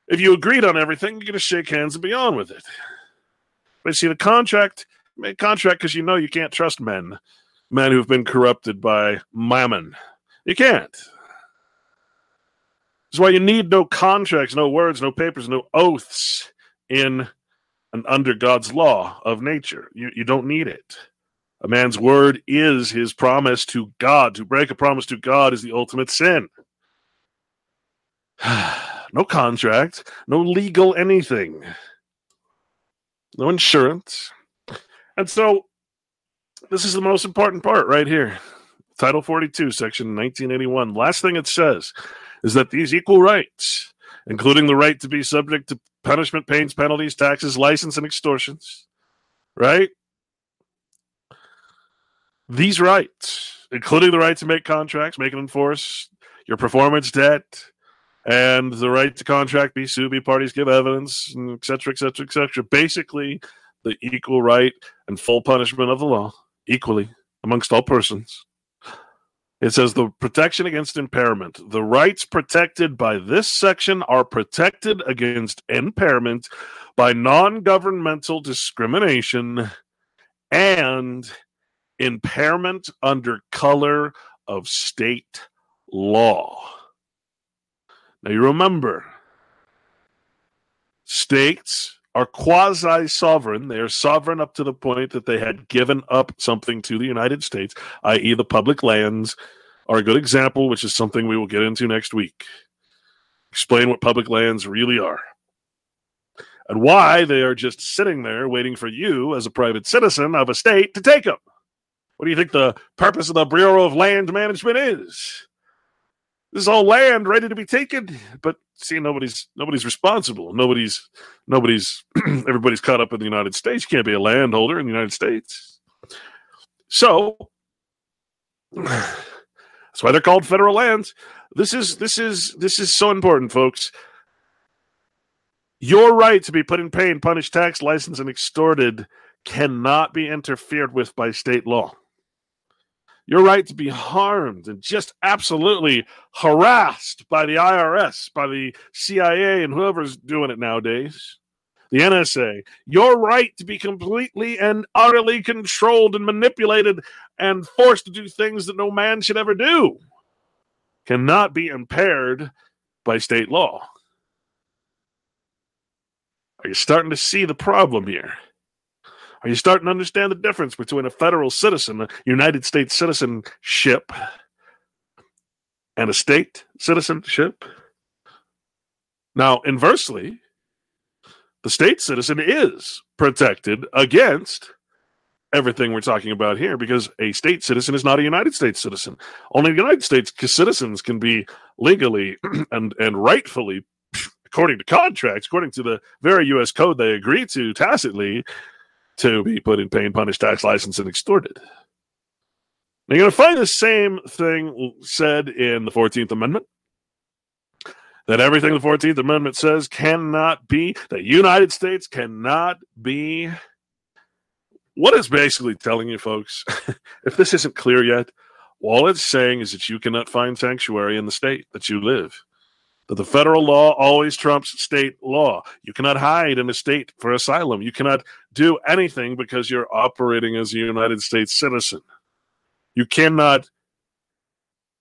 If you agreed on everything, you're going to shake hands and be on with it. But see, the contract, make contract because you know you can't trust men who've been corrupted by mammon. You can't. That's why you need no contracts, no words, no papers, no oaths in and under God's law of nature. You don't need it. A man's word is his promise to God. To break a promise to God is the ultimate sin. No contract, no legal anything. No insurance. And so this is the most important part right here. Title 42, Section 1981. Last thing it says is that these equal rights, including the right to be subject to punishment, pains, penalties, taxes, license, and extortions, right? These rights, including the right to make contracts, make and enforce your performance debt, and the right to contract, be sued, be parties, give evidence, et cetera, et cetera, et cetera. Basically, the equal right and full punishment of the law, equally, amongst all persons. It says the protection against impairment. The rights protected by this section are protected against impairment by non-governmental discrimination and impairment under color of state law. Now you remember, states are quasi-sovereign. They are sovereign up to the point that they had given up something to the United States, i.e. the public lands are a good example, which is something we will get into next week. Explain what public lands really are and why they are just sitting there waiting for you as a private citizen of a state to take them. What do you think the purpose of the Bureau of Land Management is? This is all land ready to be taken, but see, nobody's responsible. Everybody's caught up in the United States. You can't be a landholder in the United States. So that's why they're called federal lands. This is so important, folks. Your right to be put in pain, punished, taxed, licensed, and extorted cannot be interfered with by state law. Your right to be harmed and just absolutely harassed by the IRS, by the CIA, and whoever's doing it nowadays, the NSA. Your right to be completely and utterly controlled and manipulated and forced to do things that no man should ever do cannot be impaired by state law. Are you starting to see the problem here? Are you starting to understand the difference between a federal citizen, a United States citizenship, and a state citizenship? Now, inversely, the state citizen is protected against everything we're talking about here because a state citizen is not a United States citizen. Only United States citizens can be legally and rightfully, according to contracts, according to the very U.S. code they agree to tacitly, to be put in pain, punished, taxed, licensed, and extorted. Now, you're going to find the same thing said in the 14th Amendment, that everything the 14th Amendment says cannot be, the United States cannot be. What it's basically telling you, folks, if this isn't clear yet, all it's saying is that you cannot find sanctuary in the state that you live. That the federal law always trumps state law. You cannot hide in a state for asylum. You cannot do anything because you're operating as a United States citizen. You cannot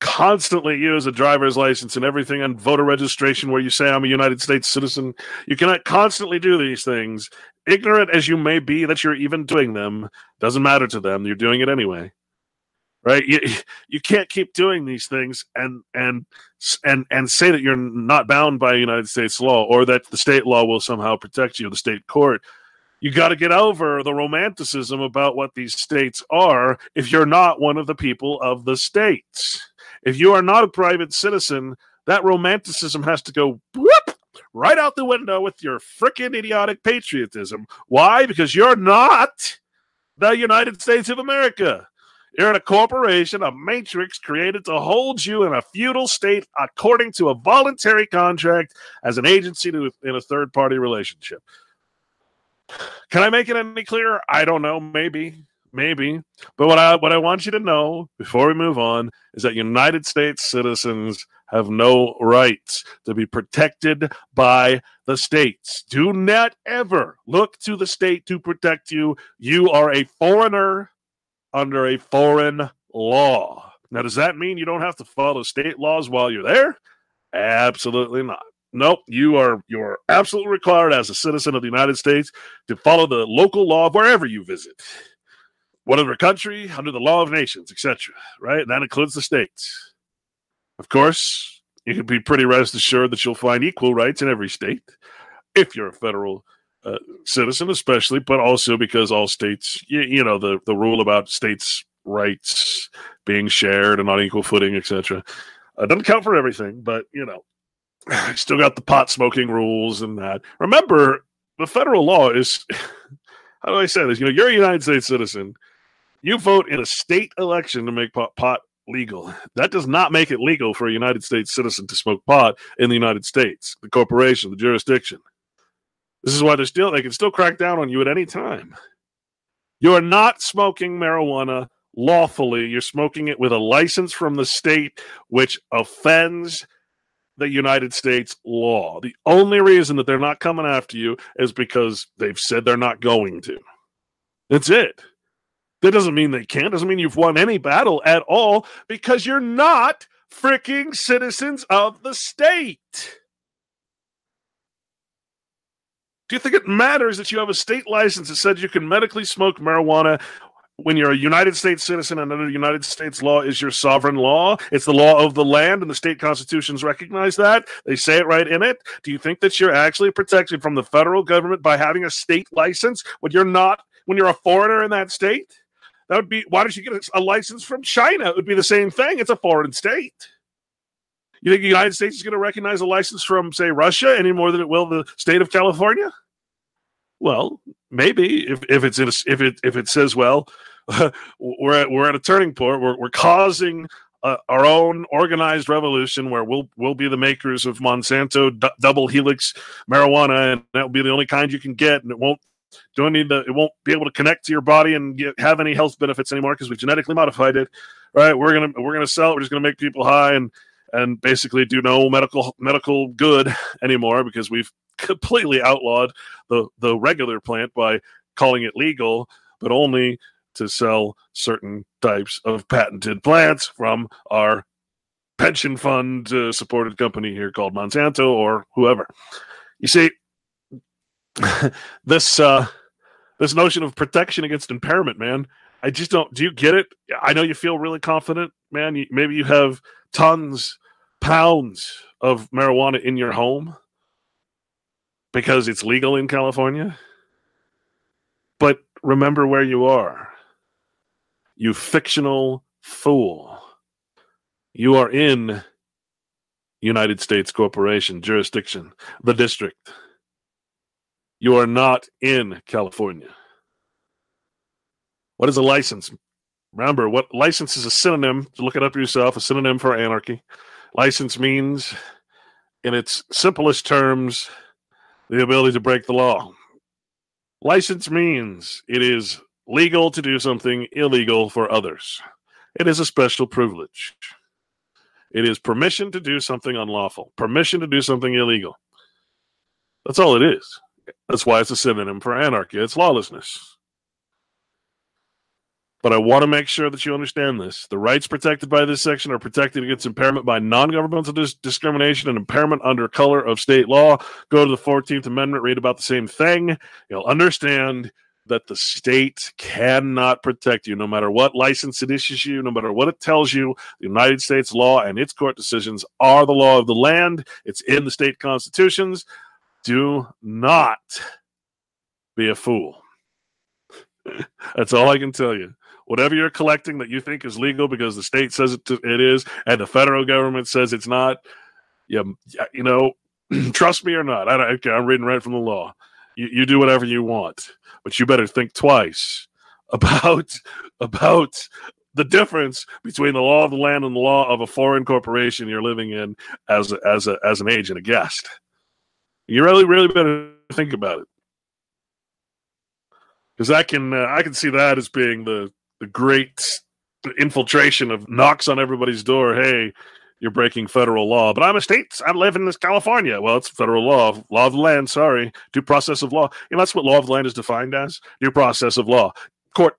constantly use a driver's license and everything on voter registration where you say I'm a United States citizen. You cannot constantly do these things. Ignorant as you may be that you're even doing them, doesn't matter to them. You're doing it anyway. Right? You can't keep doing these things and say that you're not bound by United States law or that the state law will somehow protect you, the state court. You got to get over the romanticism about what these states are if you're not one of the people of the states. If you are not a private citizen, that romanticism has to go whoop, right out the window with your frickin' idiotic patriotism. Why? Because you're not the United States of America. You're in a corporation, a matrix created to hold you in a feudal state according to a voluntary contract as an agency in a third-party relationship. Can I make it any clearer? I don't know. Maybe. But what I want you to know before we move on is that United States citizens have no rights to be protected by the states. Do not ever look to the state to protect you. You are a foreigner under a foreign law. Now, does that mean you don't have to follow state laws while you're there? Absolutely not. Nope, you are absolutely required as a citizen of the United States to follow the local law of wherever you visit. Whatever country, under the law of nations, etc. Right? And that includes the states. Of course, you can be pretty rest assured that you'll find equal rights in every state if you're a federal citizen, especially, but also because all states, you know, the rule about states' rights being shared and on equal footing, etc. Doesn't count for everything, but, you know, Still got the pot smoking rules and that. Remember, the federal law is, how do I say this? You know, you're a United States citizen. You vote in a state election to make pot legal. That does not make it legal for a United States citizen to smoke pot in the United States, the corporation, the jurisdiction. This is why they can still crack down on you at any time. You are not smoking marijuana lawfully. You're smoking it with a license from the state, which offends the United States law. The only reason that they're not coming after you is because they've said they're not going to. That's it. That doesn't mean they can't. Doesn't mean you've won any battle at all, because you're not freaking citizens of the state. Do you think it matters that you have a state license that says you can medically smoke marijuana when you're a United States citizen and under United States law is your sovereign law? It's the law of the land, and the state constitutions recognize that. They say it right in it. Do you think that you're actually protected from the federal government by having a state license when you're not, when you're a foreigner in that state? That would be, why don't you get a license from China? It would be the same thing. It's a foreign state. You think the United States is going to recognize a license from, say, Russia any more than it will the state of California? Well, maybe if it says, well, we're at a turning point. We're causing our own organized revolution where we'll be the makers of Monsanto double helix marijuana, and that will be the only kind you can get, and it won't be able to connect to your body and have any health benefits anymore because we've genetically modified it. Right? We're gonna sell it. We're just gonna make people high and basically do no medical good anymore because we've completely outlawed the regular plant by calling it legal, but only to sell certain types of patented plants from our pension fund supported company here called Monsanto or whoever. You see, this notion of protection against impairment, man, I just don't. Do you get it? I know you feel really confident, man. Maybe you have pounds of marijuana in your home because it's legal in California. But remember where you are. You fictional fool. You are in United States corporation, jurisdiction, the district. You are not in California. What is a license? Remember, what license is a synonym, to look it up yourself, a synonym for anarchy. License means, in its simplest terms, the ability to break the law. License means it is legal to do something illegal for others. It is a special privilege. It is permission to do something unlawful, permission to do something illegal. That's all it is. That's why it's a synonym for anarchy. It's lawlessness. But I want to make sure that you understand this. The rights protected by this section are protected against impairment by non-governmental discrimination and impairment under color of state law. Go to the 14th Amendment, read about the same thing. You'll understand that the state cannot protect you, no matter what license it issues you, no matter what it tells you. The United States law and its court decisions are the law of the land. It's in the state constitutions. Do not be a fool. That's all I can tell you. Whatever you're collecting that you think is legal because the state says it is and the federal government says it's not, you know, trust me or not, I'm reading right from the law. You do whatever you want, but you better think twice about the difference between the law of the land and the law of a foreign corporation you're living in as an agent, a guest. You really better think about it, because I can see that as being the great infiltration of knocks on everybody's door. Hey, you're breaking federal law. But I live in this California. Well, it's federal law of the land. Sorry, due process of law. You know, that's what law of the land is defined as: due process of law, court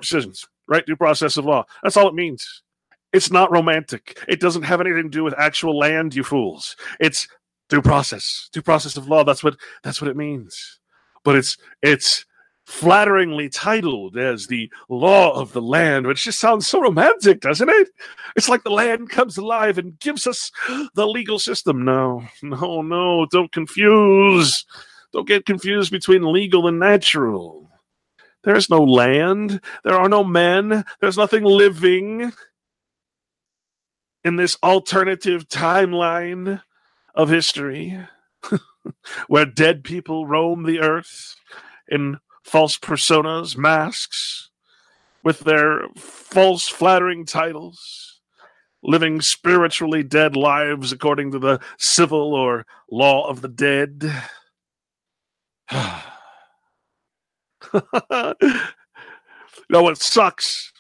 decisions, right? Due process of law. That's all it means. It's not romantic. It doesn't have anything to do with actual land, you fools. It's due process of law. That's what it means. But it's flatteringly titled as the law of the land, which just sounds so romantic, doesn't it? It's like the land comes alive and gives us the legal system. No, don't confuse. Don't get confused between legal and natural. There's no land. There are no men. There's nothing living in this alternative timeline of history, where dead people roam the earth in false personas, masks, with their false flattering titles, living spiritually dead lives according to the civil or law of the dead. What sucks?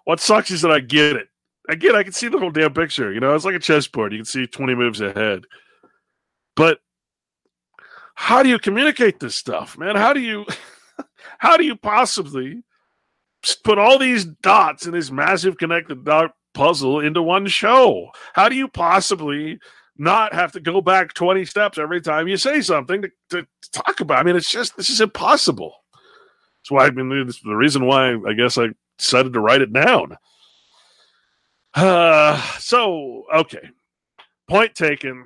What sucks is that I get it. I can see the whole damn picture. It's like a chessboard. You can see 20 moves ahead. But how do you communicate this stuff, man? How do you possibly put all these dots in this massive connected dot puzzle into one show? How do you possibly not have to go back 20 steps every time you say something to talk about? This is impossible. That's why, it's the reason why I guess I decided to write it down. Okay. Point taken.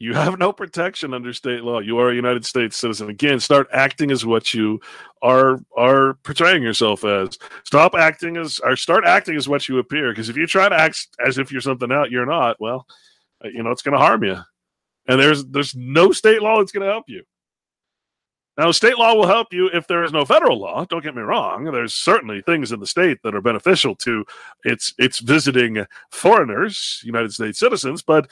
You have no protection under state law. You are a United States citizen. Again, start acting as what you are portraying yourself as. Start acting as what you appear. Because if you try to act as if you're something out you're not, well, it's going to harm you. And there's no state law that's going to help you. Now, state law will help you if there is no federal law. Don't get me wrong. There's certainly things in the state that are beneficial to its visiting foreigners, United States citizens, but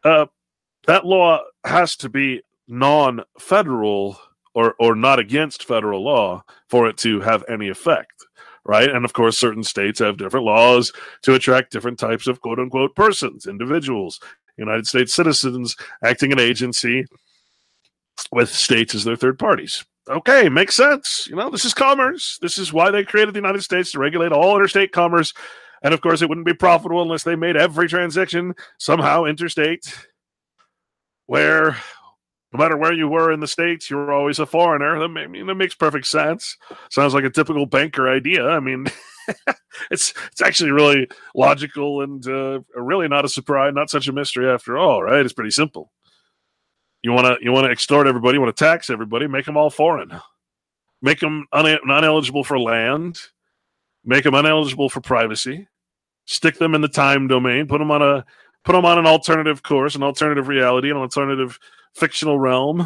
that law has to be non-federal or not against federal law for it to have any effect, right? And of course, certain states have different laws to attract different types of quote-unquote persons, individuals, United States citizens acting an agency with states as their third parties. Okay, makes sense. This is commerce. This is why they created the United States, to regulate all interstate commerce. And of course, it wouldn't be profitable unless they made every transaction somehow interstate, where no matter where you were in the States, you were always a foreigner. That makes perfect sense. Sounds like a typical banker idea. It's actually really logical and really not a surprise, not such a mystery after all, right? It's pretty simple. You want to extort everybody, you want to tax everybody, make them all foreign. Make them uneligible for land, make them uneligible for privacy, stick them in the time domain, put them on an alternative course, an alternative reality, an alternative fictional realm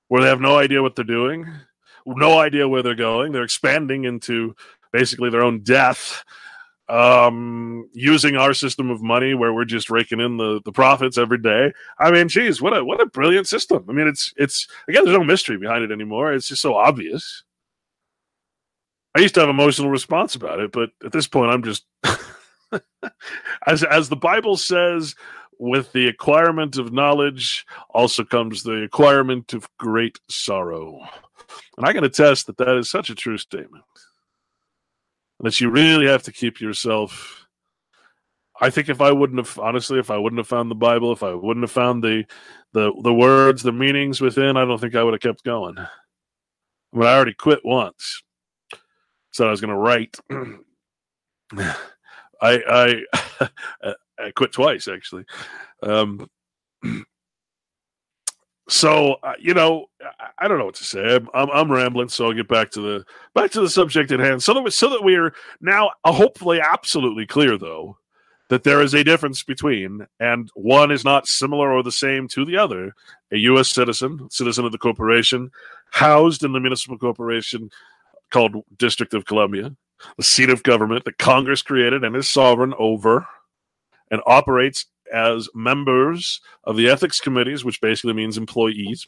where they have no idea what they're doing, no idea where they're going. They're expanding into basically their own death, using our system of money where we're just raking in the profits every day. Geez, what a brilliant system. It's again, there's no mystery behind it anymore. It's just so obvious. I used to have emotional response about it, but at this point, I'm just as the Bible says, with the acquirement of knowledge also comes the acquirement of great sorrow. And I can attest that is such a true statement. That you really have to keep yourself. I think if I wouldn't have found the Bible, if I wouldn't have found the words, the meanings within, I don't think I would have kept going. I already quit once. Said I was going to write. I quit twice, actually. So I don't know what to say. I'm rambling, so I'll get back to the subject at hand. So that we are now hopefully absolutely clear, though, that there is a difference between, and one is not similar or the same to the other, a U.S. citizen of the corporation, housed in the municipal corporation called District of Columbia, the seat of government that Congress created and is sovereign over, and operates as members of the ethics committees, which basically means employees.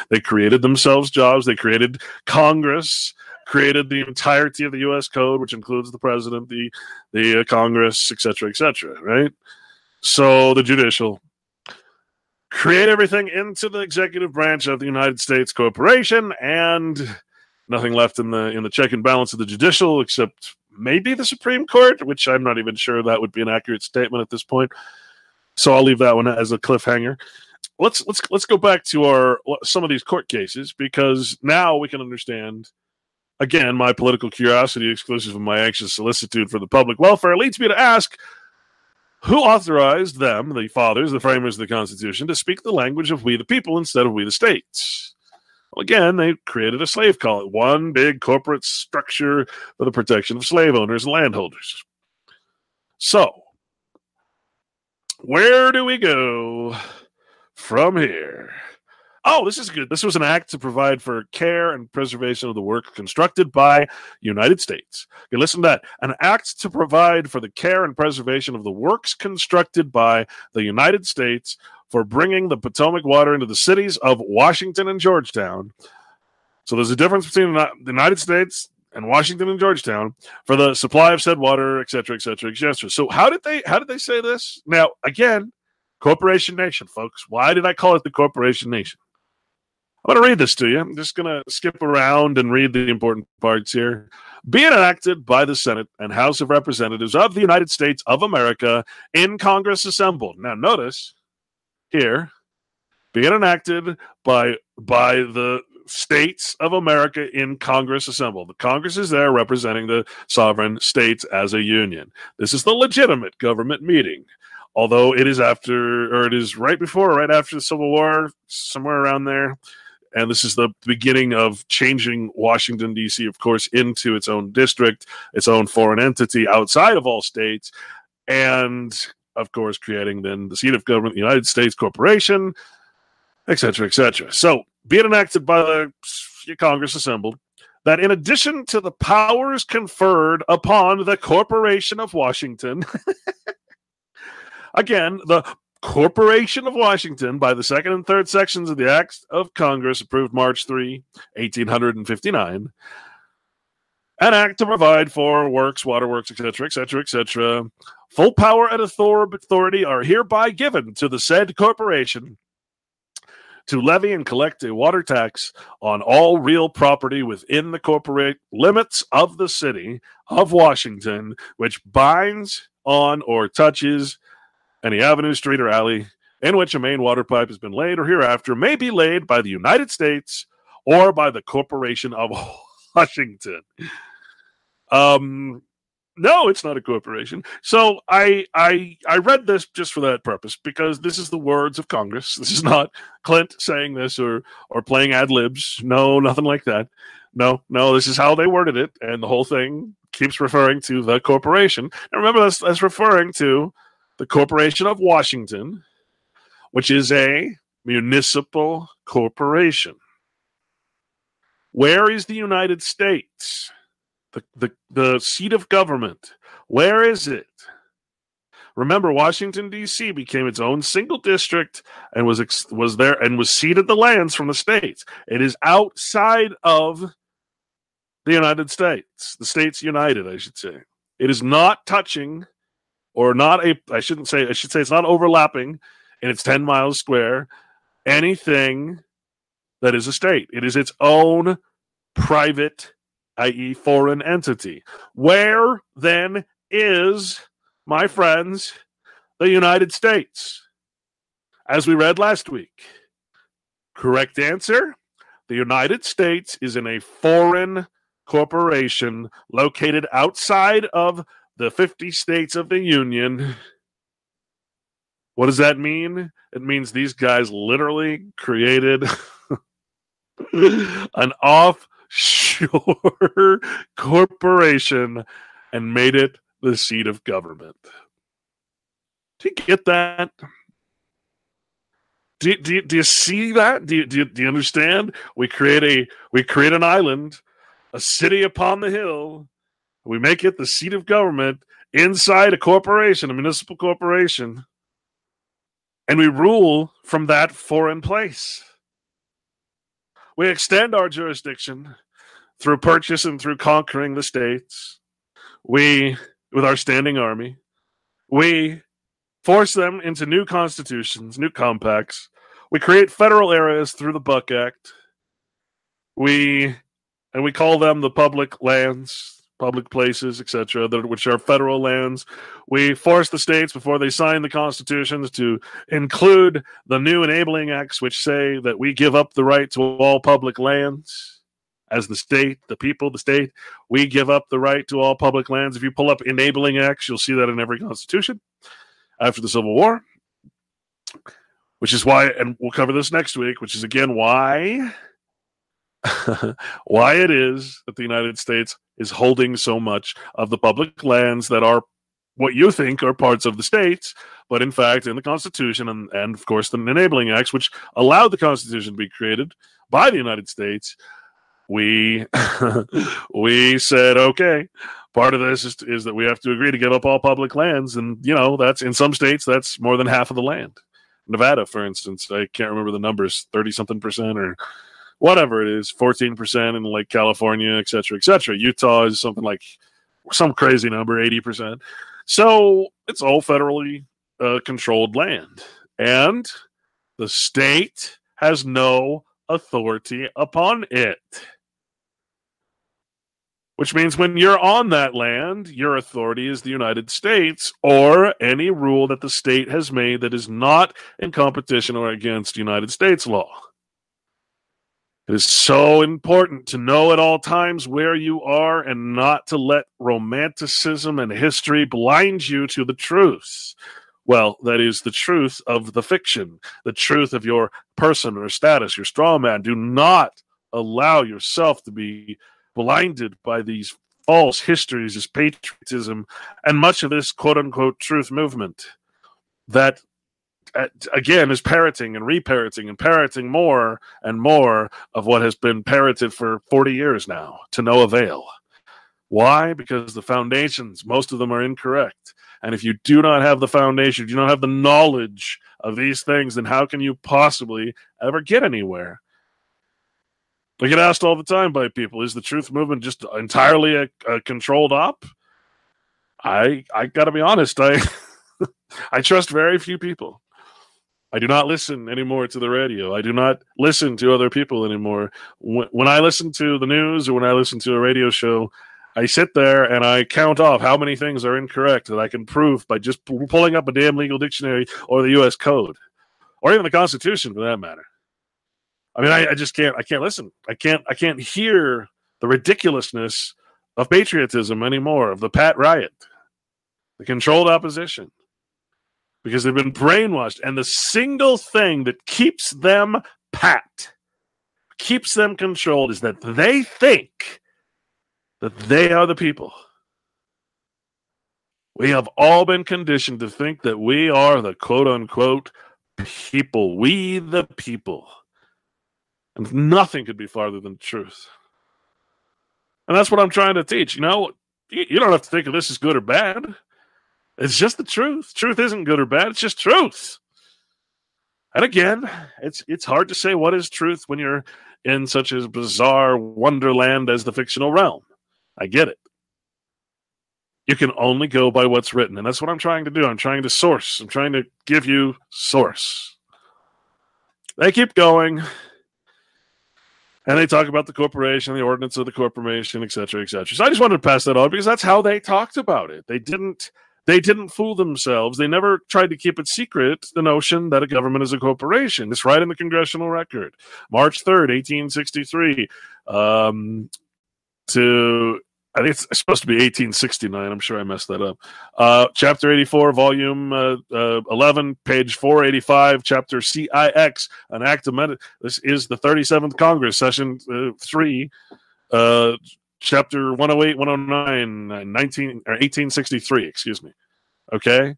They created themselves jobs. They created Congress, created the entirety of the U.S. code, which includes the president, the Congress, etc., right? So the judicial create everything into the executive branch of the United States corporation, and nothing left in the check and balance of the judicial except maybe the Supreme Court, which I'm not even sure that would be an accurate statement at this point. So I'll leave that one as a cliffhanger. Let's go back to some of these court cases, because now we can understand. Again, my political curiosity, exclusive of my anxious solicitude for the public welfare, leads me to ask, who authorized them, the fathers, the framers of the Constitution, to speak the language of we the people instead of we the states? Well, again, they created a slave colony, one big corporate structure for the protection of slave owners and landholders. So, Where do we go from here? Oh, this is good. This was an act to provide for care and preservation of the work constructed by United States. Okay, listen to that. An act to provide for the care and preservation of the works constructed by the United States for bringing the Potomac water into the cities of Washington and Georgetown. So there's a difference between the United States and Washington and Georgetown for the supply of said water, et cetera, et cetera, et cetera. So how did they say this? Now, again, corporation nation, folks. Why did I call it the corporation nation? I'm going to read this to you. I'm just going to skip around and read the important parts here. Be it enacted by the Senate and House of Representatives of the United States of America in Congress assembled. Now, notice here, be it enacted by the states of America in Congress assembled. The Congress is there representing the sovereign states as a union. This is the legitimate government meeting. Although it is right before or right after the Civil War, somewhere around there. And this is the beginning of changing Washington, D.C., of course, into its own district, its own foreign entity outside of all states, and, of course, creating then the seat of government, the United States Corporation, et cetera, et cetera. So, be it enacted by the Congress assembled, that in addition to the powers conferred upon the Corporation of Washington, again, the Corporation of Washington, by the second and third sections of the Act of Congress approved March 3, 1859, an act to provide for works, waterworks, etc., etc., etc., full power and authority are hereby given to the said corporation to levy and collect a water tax on all real property within the corporate limits of the city of Washington, which binds on or touches any avenue, street, or alley in which a main water pipe has been laid or hereafter may be laid by the United States or by the Corporation of Washington. No, it's not a corporation. So I read this just for that purpose, because this is the words of Congress. This is not Clint saying this or playing ad libs. No, nothing like that. No, this is how they worded it, and the whole thing keeps referring to the corporation. And remember, that's referring to the Corporation of Washington, which is a municipal corporation. Where is the United States? The seat of government. Where is it? Remember, Washington, D.C. became its own single district and was there and was ceded the lands from the states. It is outside of the United States. The states united, I should say. It is not touching, or not I should say it's not overlapping in its 10 miles square anything that is a state. It is its own private, i.e. foreign entity. Where then is, my friends, the United States? As we read last week. Correct answer: the United States is in a foreign corporation located outside of the 50 states of the Union. What does that mean? It means these guys literally created an offshore corporation and made it the seat of government. Do you get that? Do you see that? Do you understand? We create an island, a city upon the hill. We make it the seat of government inside a corporation, a municipal corporation, and we rule from that foreign place. We extend our jurisdiction through purchase and through conquering the states. We, with our standing army, we force them into new constitutions, new compacts. We create federal areas through the Buck Act. We call them the public lands, public places, etc., which are federal lands. We force the states, before they sign the constitutions, to include the new enabling acts, which say that we give up the right to all public lands. As the state, the people, the state, we give up the right to all public lands. If you pull up enabling acts, you'll see that in every constitution after the Civil War, which is why, and we'll cover this next week, which is again why it is that the United States is holding so much of the public lands that are what you think are parts of the states, but in fact, in the Constitution and of course, the enabling acts, which allowed the Constitution to be created by the United States, we we said, okay, part of this is that we have to agree to give up all public lands, and that's in some states that's more than half of the land. Nevada, for instance, I can't remember the numbers, 30-something% or whatever it is, 14% in like California, et cetera, et cetera. Utah is something like some crazy number, 80%. So it's all federally controlled land, and the state has no authority upon it. Which means when you're on that land, your authority is the United States or any rule that the state has made that is not in competition or against United States law. It is so important to know at all times where you are and not to let romanticism and history blind you to the truth. Well, that is the truth of the fiction, the truth of your person or status, your straw man. Do not allow yourself to be blinded by these false histories, this patriotism, and much of this quote-unquote truth movement that, again, is parroting and reparroting and parroting more and more of what has been parroted for 40 years now to no avail. Why? Because the foundations, most of them are incorrect. And if you do not have the foundation, if you don't have the knowledge of these things, then how can you possibly ever get anywhere? I get asked all the time by people, is the truth movement just entirely a controlled op? I got to be honest, I trust very few people. I do not listen anymore to the radio. I do not listen to other people anymore. When I listen to the news or when I listen to a radio show, I sit there and I count off how many things are incorrect that I can prove by just pulling up a damn legal dictionary or the U.S. Code, or even the Constitution for that matter. I mean, I just can't. I can't listen. I can't hear the ridiculousness of patriotism anymore, of the Pat riot, the controlled opposition, because they've been brainwashed. And the single thing that keeps them pat, keeps them controlled, is that they think that they are the people. We have all been conditioned to think that we are the quote-unquote people. We the people. And nothing could be farther than the truth. And that's what I'm trying to teach. You don't have to think of this as good or bad. It's just the truth. Truth isn't good or bad. It's just truth. And again, it's hard to say what is truth when you're in such a bizarre wonderland as the fictional realm. I get it. You can only go by what's written. And that's what I'm trying to do. I'm trying to source. I'm trying to give you source. They keep going. And they talk about the corporation, the ordinance of the corporation, et cetera, et cetera. So I just wanted to pass that on because that's how they talked about it. They didn't fool themselves. They never tried to keep it secret, the notion that a government is a corporation. It's right in the congressional record. March 3rd, 1863, I think it's supposed to be 1869. I'm sure I messed that up. Chapter 84, volume 11, page 485, chapter CIX, an act amended. This is the 37th Congress, session 3, chapter 108, 109, 1863, excuse me. Okay?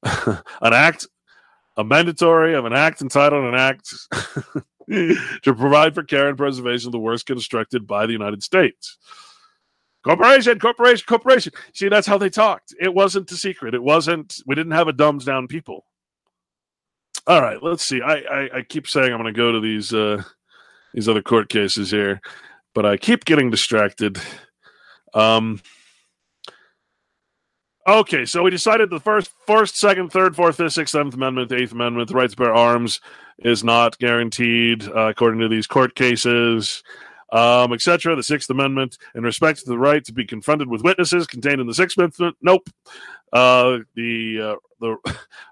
An act, a mandatory of an act entitled an act to provide for care and preservation of the works constructed by the United States. Corporation. See, that's how they talked. It wasn't a secret. We didn't have a dumbed down people. All right, let's see. I keep saying I'm going to go to these other court cases here, but I keep getting distracted. Okay, so we decided the first, second, third, fourth, fifth, sixth, seventh amendment, the 8th Amendment, the right to bear arms is not guaranteed according to these court cases. Etc. The 6th Amendment, in respect to the right to be confronted with witnesses contained in the 6th Amendment, nope. The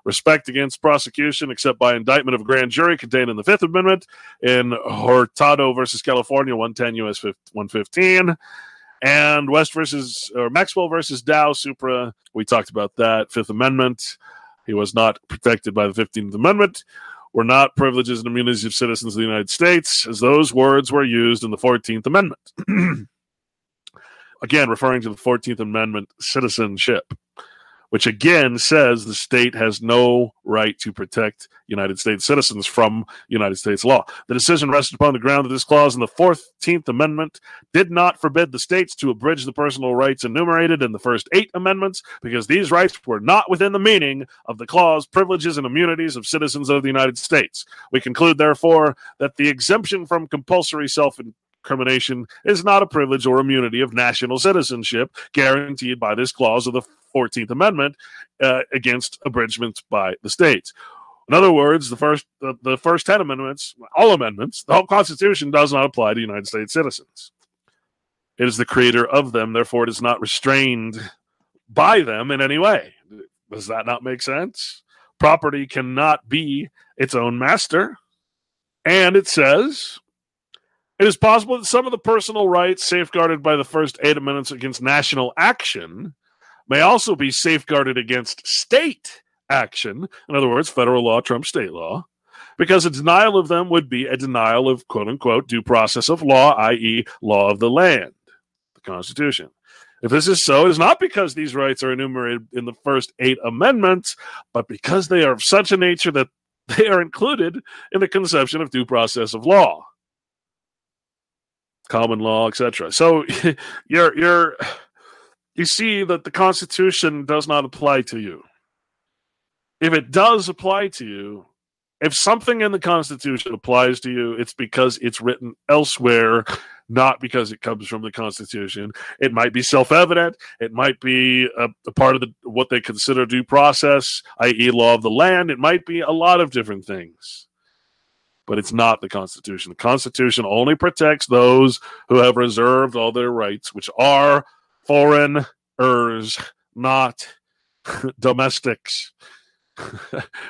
respect against prosecution except by indictment of a grand jury contained in the 5th Amendment in Hurtado versus California, 110 U.S. 115. And Maxwell versus Dow Supra, we talked about that. 5th Amendment, he was not protected by the 15th Amendment. Were not privileges and immunities of citizens of the United States, as those words were used in the 14th Amendment. Again, referring to the 14th Amendment citizenship. which again says the state has no right to protect United States citizens from United States law. The decision rested upon the ground that this clause in the 14th Amendment did not forbid the states to abridge the personal rights enumerated in the first 8 amendments, because these rights were not within the meaning of the clause privileges and immunities of citizens of the United States. We conclude, therefore, that the exemption from compulsory self-incrimination is not a privilege or immunity of national citizenship guaranteed by this clause of the 14th Amendment against abridgment by the states. In other words, the first 10 amendments, all amendments, the whole Constitution does not apply to United States citizens. It is the creator of them, therefore it is not restrained by them in any way. Does that not make sense? Property cannot be its own master. And it says, it is possible that some of the personal rights safeguarded by the first 8 amendments against national action may also be safeguarded against state action. In other words, federal law trumps state law, because a denial of them would be a denial of quote-unquote due process of law, i.e. law of the land, the Constitution. If this is so, it is not because these rights are enumerated in the first 8 amendments, but because they are of such a nature that they are included in the conception of due process of law, common law, etc. So you see that the Constitution does not apply to you. If it does apply to you, if something in the Constitution applies to you, it's because it's written elsewhere, not because it comes from the Constitution. It might be self-evident. It might be a part of what they consider due process, i.e. law of the land. It might be a lot of different things. But it's not the Constitution. The Constitution only protects those who have reserved all their rights, which are foreigners, not domestics.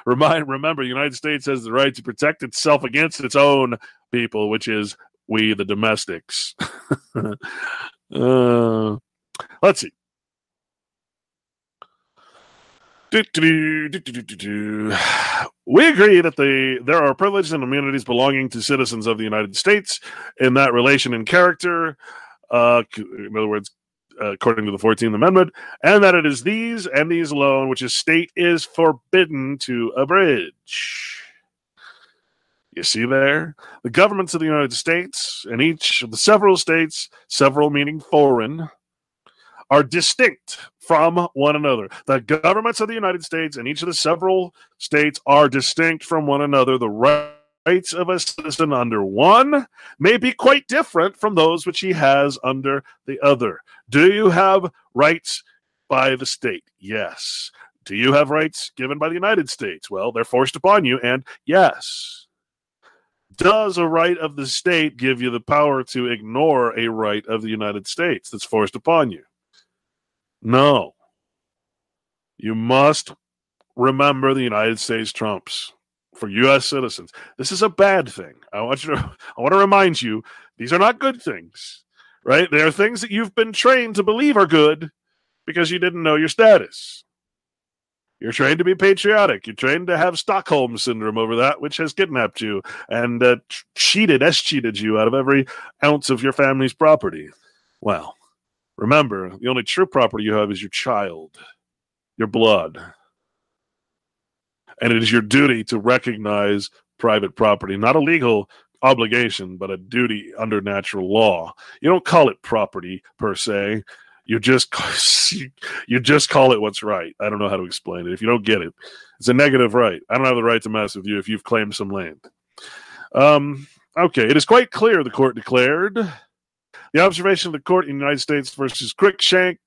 Remember, the United States has the right to protect itself against its own people, which is we, the domestics. Let's see. We agree that there are privileges and immunities belonging to citizens of the United States in that relation and character, in other words, according to the 14th Amendment, and that it is these and these alone which a state is forbidden to abridge. You see there? The governments of the United States and each of the several states, several meaning foreign, are distinct from one another. The governments of the United States and each of the several states are distinct from one another. The rights of a citizen under one may be quite different from those which he has under the other. Do you have rights by the state? Yes. Do you have rights given by the United States? Well, they're forced upon you, and yes. Does a right of the state give you the power to ignore a right of the United States that's forced upon you? No. You must remember the United States trumps for U.S. citizens. This is a bad thing. I want to remind you, these are not good things, right? They are things that you've been trained to believe are good because you didn't know your status. You're trained to be patriotic. You're trained to have Stockholm syndrome over that which has kidnapped you and cheated you out of every ounce of your family's property. Well, remember, the only true property you have is your child, your blood. And it is your duty to recognize private property, not a legal obligation, but a duty under natural law. You don't call it property per se. You just call it what's right. I don't know how to explain it. If you don't get it, it's a negative right. I don't have the right to mess with you if you've claimed some land. Okay, it is quite clear, the court declared. The observation of the court in the United States versus Cruikshank,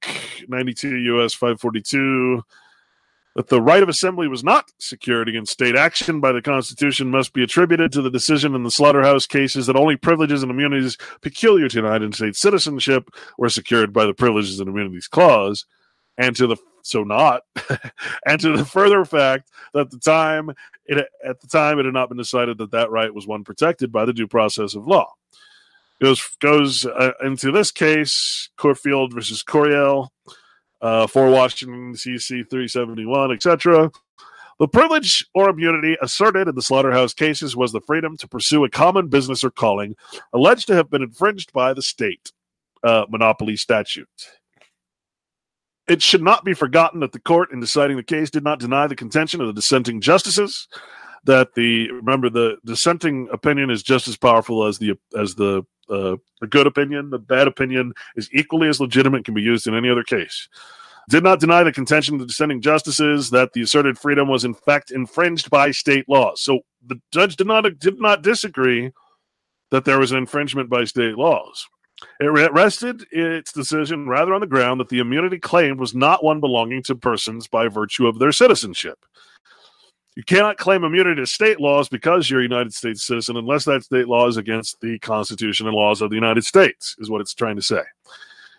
92 U.S. 542, that the right of assembly was not secured against state action by the Constitution must be attributed to the decision in the slaughterhouse cases that only privileges and immunities peculiar to United States citizenship were secured by the Privileges and Immunities Clause, and to the and to the further fact that at the time it had not been decided that that right was one protected by the due process of law. Goes into this case, Corfield versus Coriel, 4 Washington, C.C. 371, etc. The privilege or immunity asserted in the slaughterhouse cases was the freedom to pursue a common business or calling alleged to have been infringed by the state monopoly statute. It should not be forgotten that the court, in deciding the case, did not deny the contention of the dissenting justices. Remember, the dissenting opinion is just as powerful as the good opinion. The bad opinion is equally as legitimate, can be used in any other case. Did not deny the contention of the dissenting justices that the asserted freedom was in fact infringed by state laws. So the judge did not disagree that there was an infringement by state laws. It rested its decision rather on the ground that the immunity claimed was not one belonging to persons by virtue of their citizenship. You cannot claim immunity to state laws because you're a United States citizen unless that state law is against the Constitution and laws of the United States, is what it's trying to say.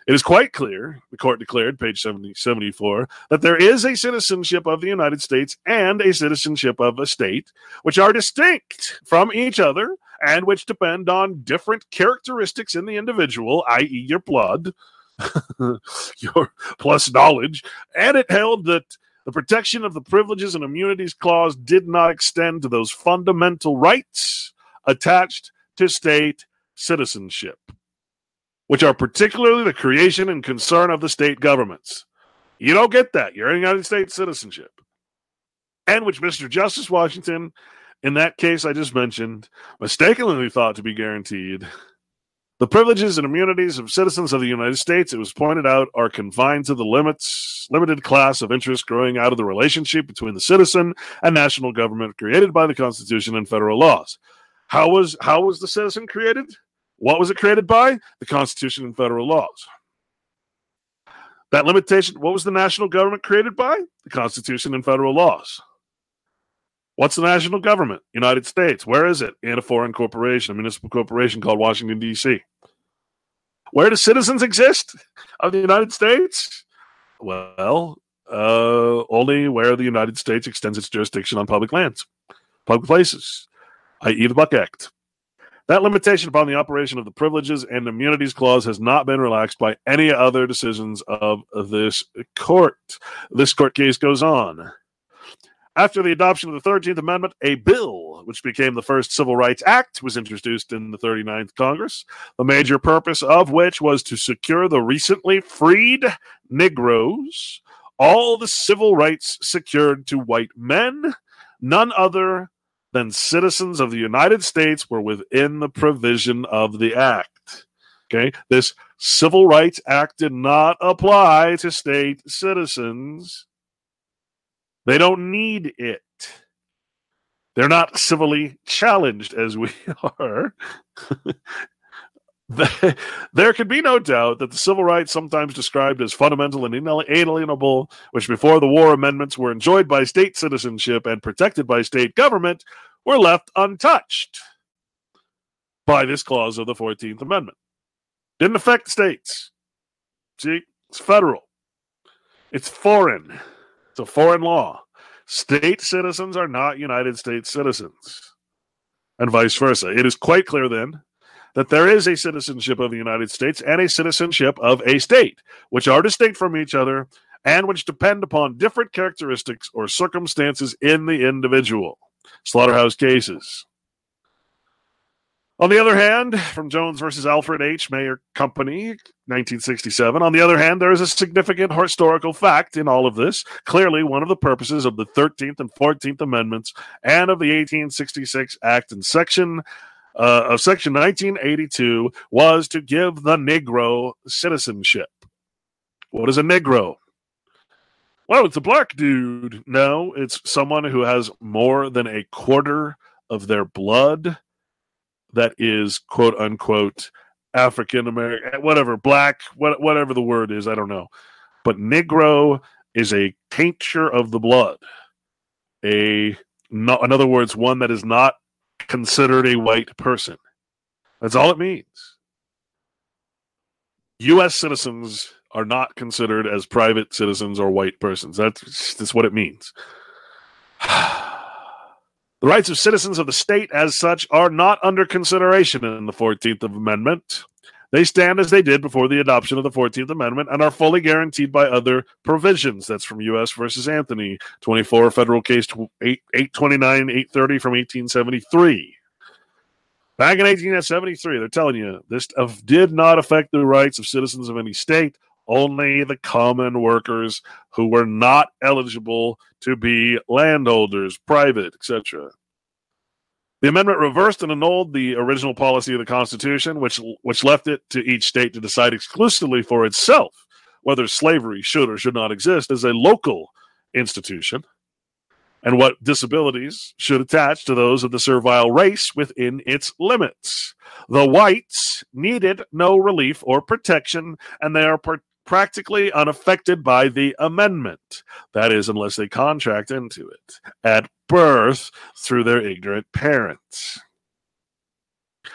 It is quite clear, the court declared, page 74, that there is a citizenship of the United States and a citizenship of a state, which are distinct from each other and which depend on different characteristics in the individual, i.e. your blood, your plus knowledge, and it held that the protection of the Privileges and Immunities Clause did not extend to those fundamental rights attached to state citizenship, which are particularly the creation and concern of the state governments. You don't get that. You're a United States citizenship. And which Mr. Justice Washington, in that case I just mentioned, mistakenly thought to be guaranteed. The privileges and immunities of citizens of the United States, it was pointed out, are confined to the limited class of interest growing out of the relationship between the citizen and national government created by the Constitution and federal laws. How was the citizen created? What was it created by? The Constitution and federal laws. That limitation, what was the national government created by? The Constitution and federal laws. What's the national government? United States. Where is it? In a foreign corporation, a municipal corporation called Washington, D.C. Where do citizens exist of the United States? Well, only where the United States extends its jurisdiction on public lands, public places, i.e. the Buck Act. That limitation upon the operation of the Privileges and Immunities Clause has not been relaxed by any other decisions of this court. This court case goes on. After the adoption of the 13th Amendment, a bill, which became the first Civil Rights Act, was introduced in the 39th Congress, the major purpose of which was to secure the recently freed Negroes all the civil rights secured to white men, none other than citizens of the United States were within the provision of the act. Okay, this Civil Rights Act did not apply to state citizens. They don't need it. They're not civilly challenged as we are. There can be no doubt that the civil rights, sometimes described as fundamental and inalienable, which before the war amendments were enjoyed by state citizenship and protected by state government, were left untouched by this clause of the 14th Amendment. Didn't affect states. See, it's federal. It's foreign. It's a foreign law. State citizens are not United States citizens, and vice versa. It is quite clear then that there is a citizenship of the United States and a citizenship of a state, which are distinct from each other and which depend upon different characteristics or circumstances in the individual. Slaughterhouse cases. On the other hand, from Jones versus Alfred H. Mayer Company, 1967, on the other hand, there is a significant historical fact in all of this. Clearly, one of the purposes of the 13th and 14th Amendments and of the 1866 Act and Section 1982 was to give the Negro citizenship. What is a Negro? Well, it's a black dude. No, it's someone who has more than a quarter of their blood that is, quote unquote, African American, whatever, black, whatever the word is, I don't know. But Negro is a tincture of the blood. In other words, one that is not considered a white person. That's all it means. U.S. citizens are not considered as private citizens or white persons. That's what it means. The rights of citizens of the state as such are not under consideration in the 14th Amendment. They stand as they did before the adoption of the 14th Amendment and are fully guaranteed by other provisions. That's from U.S. versus Anthony, 24 Federal Case 829-830 from 1873. Back in 1873, they're telling you this did not affect the rights of citizens of any state. only the common workers who were not eligible to be landholders, private, etc. The amendment reversed and annulled the original policy of the Constitution, which left it to each state to decide exclusively for itself whether slavery should or should not exist as a local institution, and what disabilities should attach to those of the servile race within its limits. The whites needed no relief or protection, and they are practically unaffected by the amendment. That is, unless they contract into it at birth through their ignorant parents.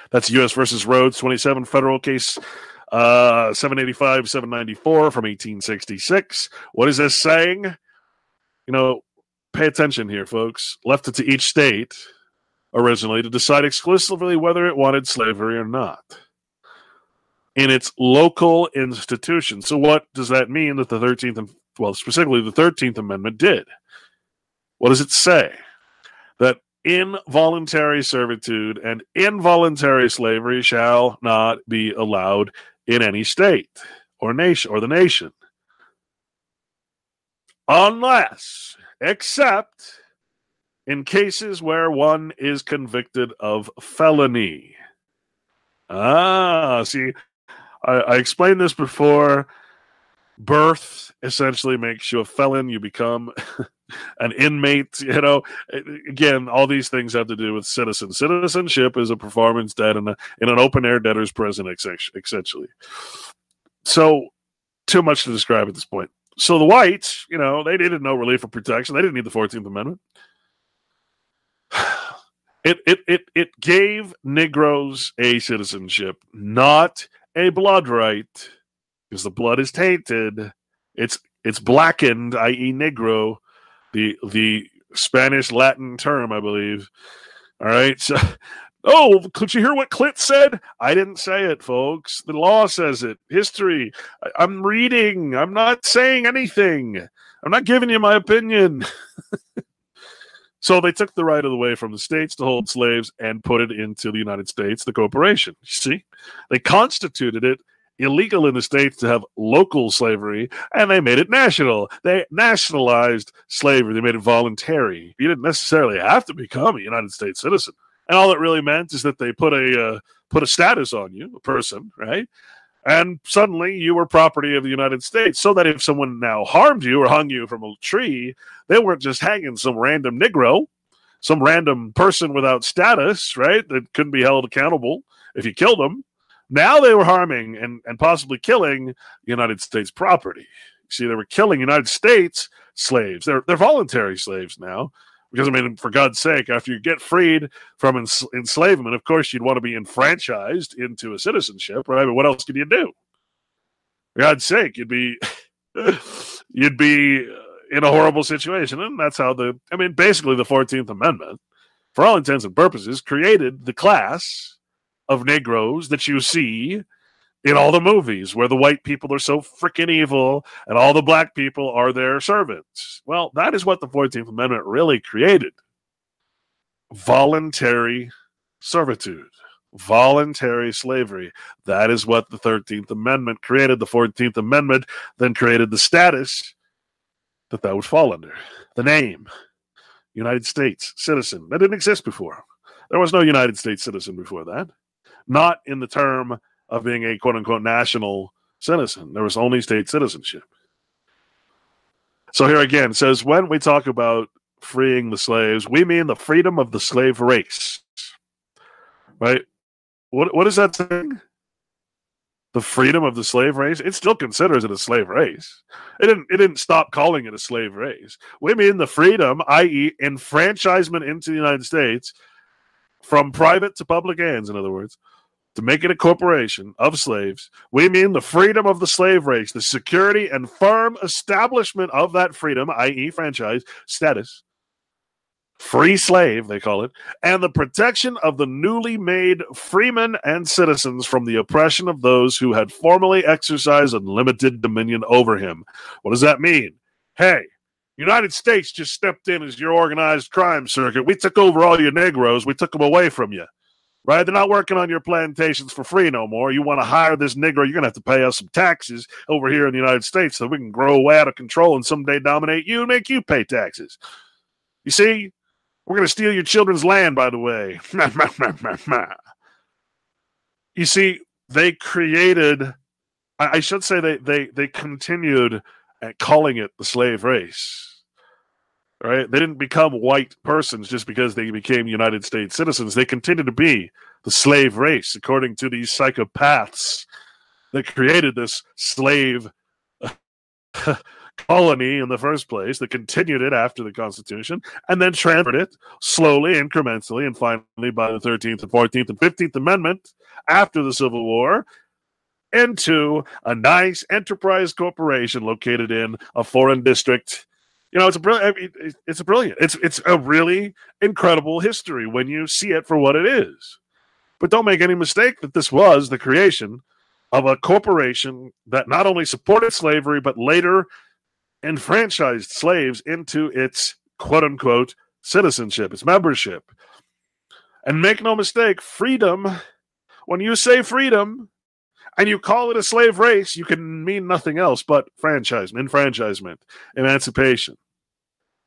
That's U.S. versus Rhodes, 27, federal case 785, 794 from 1866. What is this saying? You know, pay attention here, folks. Left it to each state originally to decide exclusively whether it wanted slavery or not in its local institution. So what does that mean that the 13th, and well, specifically the 13th Amendment did? What does it say? That involuntary servitude and involuntary slavery shall not be allowed in any state or nation or the nation, unless, except in cases where one is convicted of felony. See, I explained this before. Birth essentially makes you a felon. You become an inmate. You know, again, all these things have to do with citizen. Citizenship is a performance debt in an open-air debtor's prison, essentially. So, too much to describe at this point. So the whites, you know, they needed no relief or protection. They didn't need the 14th Amendment. It gave Negroes a citizenship, not a blood right, because the blood is tainted. It's blackened, i.e. Negro, the Spanish Latin term, I believe. All right. So, could you hear what Clint said? I didn't say it, folks. The law says it. History. I'm reading. I'm not saying anything. I'm not giving you my opinion. So they took the right of the way from the states to hold slaves and put it into the United States, the corporation. You see? They constituted it illegal in the states to have local slavery, and they made it national. They nationalized slavery. They made it voluntary. You didn't necessarily have to become a United States citizen. And all it really meant is that they put a status on you, a person, right? And suddenly you were property of the United States, so that if someone now harmed you or hung you from a tree, they weren't just hanging some random Negro, some random person without status, right, that couldn't be held accountable if you killed them. Now they were harming and possibly killing United States property. See, they were killing United States slaves. They're voluntary slaves now. Because, I mean, for God's sake, after you get freed from enslavement, of course, you'd want to be enfranchised into a citizenship, right? But what else could you do? For God's sake, you'd be in a horrible situation. And that's how basically the 14th Amendment, for all intents and purposes, created the class of Negroes that you see in all the movies where the white people are so freaking evil and all the black people are their servants. Well, that is what the 14th Amendment really created. Voluntary servitude, voluntary slavery. That is what the 13th Amendment created. The 14th Amendment then created the status that would fall under. The name, United States citizen. That didn't exist before. There was no United States citizen before that. Not in the term of being a quote-unquote national citizen. There was only state citizenship. So here again, it says, when we talk about freeing the slaves, we mean the freedom of the slave race. Right? What is that saying? The freedom of the slave race? It still considers it a slave race. It didn't stop calling it a slave race. We mean the freedom, i.e. enfranchisement into the United States from private to public hands, in other words, to make it a corporation of slaves. We mean the freedom of the slave race, the security and firm establishment of that freedom, i.e. franchise status, free slave, they call it, and the protection of the newly made freemen and citizens from the oppression of those who had formerly exercised unlimited dominion over him. What does that mean? Hey, United States just stepped in as your organized crime circuit. We took over all your Negroes. We took them away from you. right? They're not working on your plantations for free no more. You want to hire this Negro, you're going to have to pay us some taxes over here in the United States so we can grow out of control and someday dominate you and make you pay taxes. You see? We're going to steal your children's land, by the way. You see, they created, I should say they continued at calling it the slave race. Right? They didn't become white persons just because they became United States citizens. They continued to be the slave race, according to these psychopaths that created this slave colony in the first place, that continued it after the Constitution, and then transferred it slowly, incrementally, and finally by the 13th and 14th and 15th Amendment after the Civil War into a nice enterprise corporation located in a foreign district. You know, it's a really incredible history when you see it for what it is. But don't make any mistake that this was the creation of a corporation that not only supported slavery, but later enfranchised slaves into its quote-unquote citizenship, its membership. And make no mistake, freedom, when you say freedom and you call it a slave race, you can mean nothing else but enfranchisement, emancipation.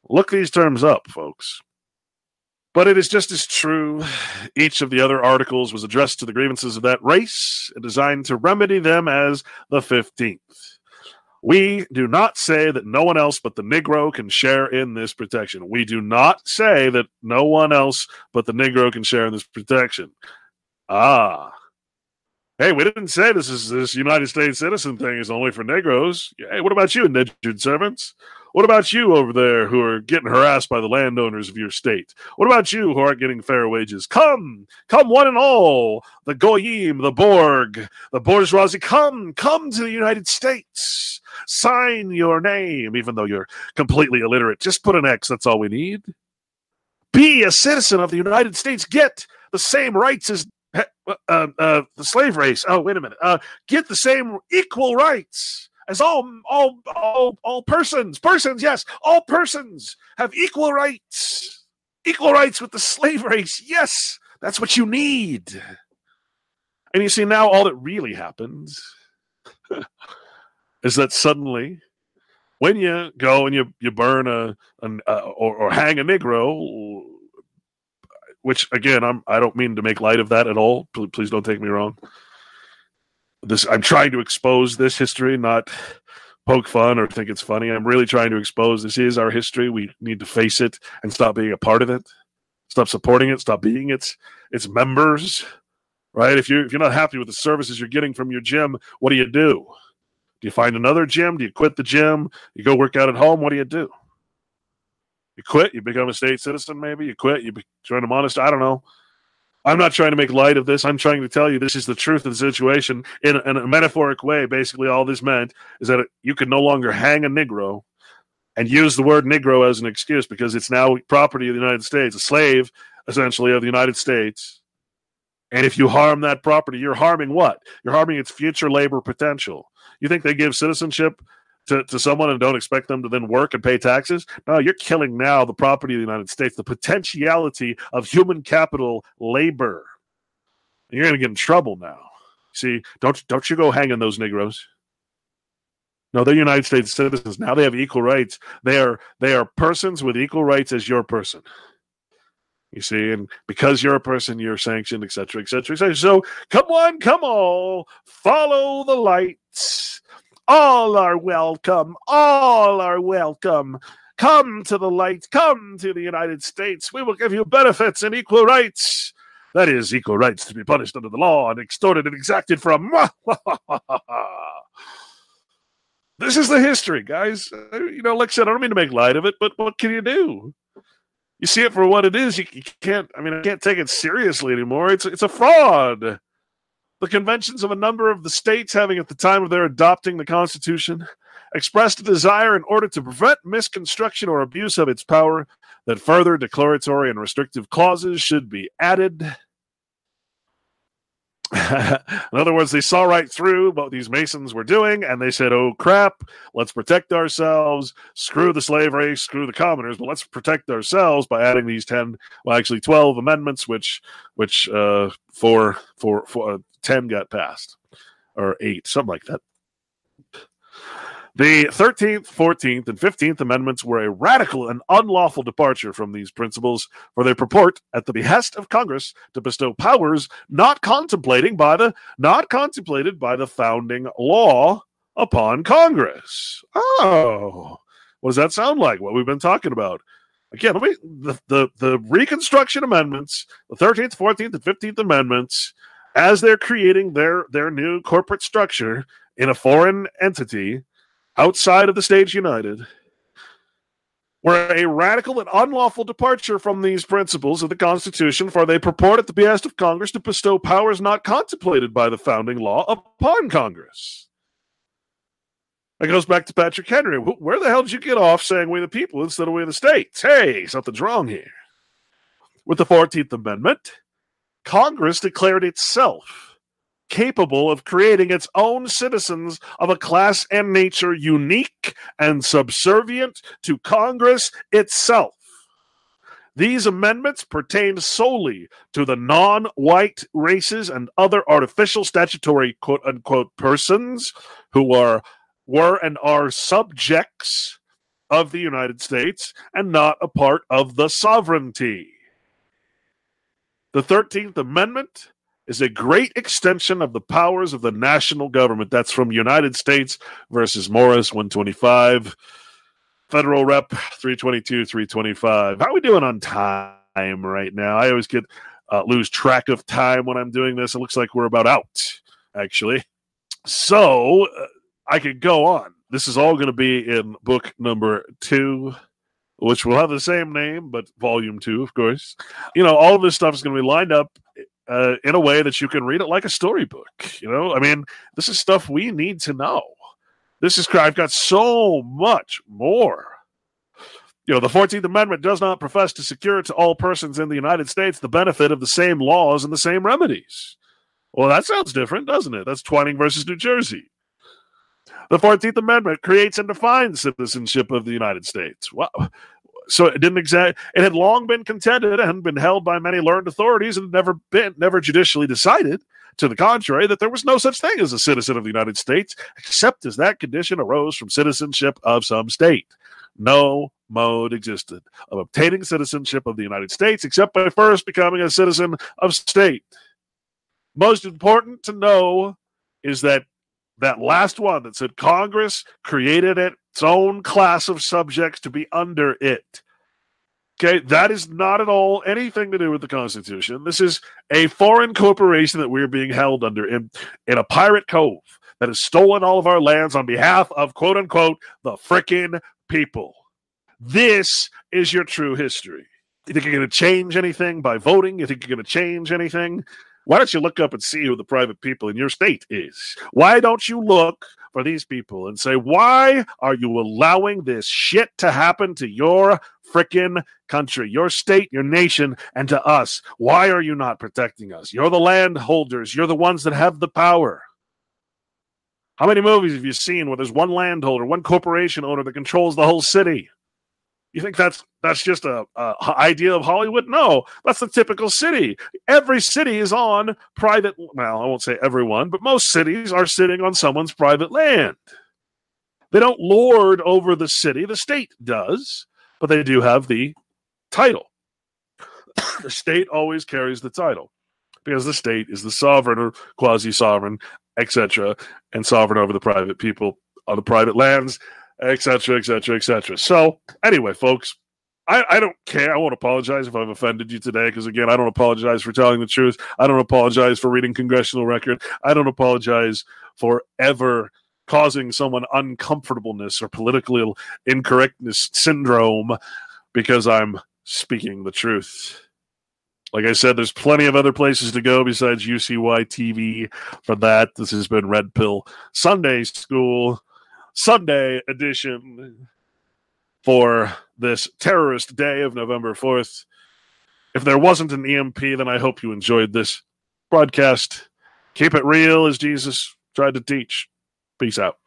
Look these terms up, folks. But it is just as true. Each of the other articles was addressed to the grievances of that race and designed to remedy them as the 15th. We do not say that no one else but the Negro can share in this protection. We do not say that no one else but the Negro can share in this protection. Hey, we didn't say this United States citizen thing is only for Negroes. Hey, what about you, indentured servants? What about you over there who are getting harassed by the landowners of your state? What about you who aren't getting fair wages? Come one and all, the Goyim, the Borg, the bourgeoisie, come to the United States. Sign your name, even though you're completely illiterate. Just put an X, that's all we need. Be a citizen of the United States. Get the same rights as the slave race. Oh, wait a minute. Get the same equal rights as all persons. Yes, all persons have equal rights. Equal rights with the slave race. Yes, that's what you need. And you see, now all that really happens is that suddenly, when you go and you burn or hang a Negro, which again, I don't mean to make light of that at all. Please don't take me wrong. I'm trying to expose this history, not poke fun or think it's funny. I'm really trying to expose this is our history. We need to face it and stop being a part of it. Stop supporting it. Stop being its members. Right? If you're not happy with the services you're getting from your gym, what do? Do you find another gym? Do you quit the gym? You go work out at home? What do? You quit? You become a state citizen? Maybe you quit? You join a monastery? I don't know. I'm not trying to make light of this. I'm trying to tell you this is the truth of the situation in a metaphoric way. Basically, all this meant is that you can no longer hang a Negro and use the word Negro as an excuse because it's now property of the United States, a slave, essentially, of the United States. And if you harm that property, you're harming what? You're harming its future labor potential. You think they give citizenship to someone and don't expect them to then work and pay taxes? No, you're killing now the property of the United States, the potentiality of human capital labor. And you're going to get in trouble now. See, don't you go hanging those Negroes. No, they're United States citizens. Now they have equal rights. They are persons with equal rights as your person. You see, and because you're a person, you're sanctioned, etc., etc., etc. So come on, follow the lights. All are welcome. All are welcome. Come to the light. Come to the United States. We will give you benefits and equal rights. That is, equal rights to be punished under the law and extorted and exacted from. This is the history, guys. Like I said, I don't mean to make light of it, but what can you do? You see it for what it is. You can't. I can't take it seriously anymore. It's a fraud. The conventions of a number of the states having at the time of their adopting the Constitution expressed a desire in order to prevent misconstruction or abuse of its power that further declaratory and restrictive clauses should be added. In other words, they saw right through what these Masons were doing, and they said, oh, crap, let's protect ourselves. Screw the slave race, screw the commoners, but let's protect ourselves by adding these 12 amendments, which 10 got passed, or 8, something like that. The 13th, 14th, and 15th Amendments were a radical and unlawful departure from these principles, for they purport, at the behest of Congress, to bestow powers not contemplated by the founding law upon Congress. Oh, what does that sound like? What we've been talking about? Again, the Reconstruction Amendments, the 13th, 14th, and 15th Amendments, as they're creating their new corporate structure in a foreign entity outside of the States United, were a radical and unlawful departure from these principles of the Constitution, for they purport at the behest of Congress to bestow powers not contemplated by the founding law upon Congress. That goes back to Patrick Henry. Where the hell did you get off saying we the people instead of we the states? Hey, something's wrong here. With the 14th Amendment, Congress declared itself capable of creating its own citizens of a class and nature unique and subservient to Congress itself. These amendments pertained solely to the non-white races and other artificial statutory quote-unquote persons who were and are subjects of the United States and not a part of the sovereignty. The 13th Amendment is a great extension of the powers of the national government. That's from United States versus Morris, 125. Federal Rep, 322, 325. How are we doing on time right now? I always lose track of time when I'm doing this. It looks like we're about out, actually. So I could go on. This is all going to be in book number 2, which will have the same name, but volume 2, of course. All of this stuff is going to be lined up in a way that you can read it like a storybook. This is stuff we need to know. I've got so much more. The 14th Amendment does not profess to secure to all persons in the United States the benefit of the same laws and the same remedies. Well, that sounds different, doesn't it? That's Twining versus New Jersey. The 14th Amendment creates and defines citizenship of the United States. Wow. So it had long been contended and been held by many learned authorities and never judicially decided, to the contrary, that there was no such thing as a citizen of the United States, except as that condition arose from citizenship of some state. No mode existed of obtaining citizenship of the United States except by first becoming a citizen of state. Most important to know is that last one that said Congress created its own class of subjects to be under it. Okay, that is not at all anything to do with the Constitution. This is a foreign corporation that we're being held under in a pirate cove that has stolen all of our lands on behalf of, quote unquote, the frickin' people. This is your true history. You think you're going to change anything by voting? You think you're going to change anything? Why don't you look up and see who the private people in your state is? Why don't you look for these people and say, why are you allowing this shit to happen to your frickin' country, your state, your nation, and to us? Why are you not protecting us? You're the landholders. You're the ones that have the power. How many movies have you seen where there's one landholder, one corporation owner that controls the whole city? You think that's just a idea of Hollywood? No, that's the typical city. Every city is on private. Well, I won't say everyone, but most cities are sitting on someone's private land. They don't lord over the city. The state does, but they do have the title. The state always carries the title because the state is the sovereign or quasi-sovereign, etc., and sovereign over the private people on the private lands, etc., etc., etc. So, anyway, folks, I don't care. I won't apologize if I've offended you today because, again, I don't apologize for telling the truth. I don't apologize for reading congressional record. I don't apologize for ever causing someone uncomfortableness or political incorrectness syndrome because I'm speaking the truth. Like I said, there's plenty of other places to go besides UCY TV for that. This has been Red Pill Sunday School, Sunday edition for this terrorist day of November 4th. If there wasn't an EMP, then I hope you enjoyed this broadcast. Keep it real, as Jesus tried to teach. Peace out.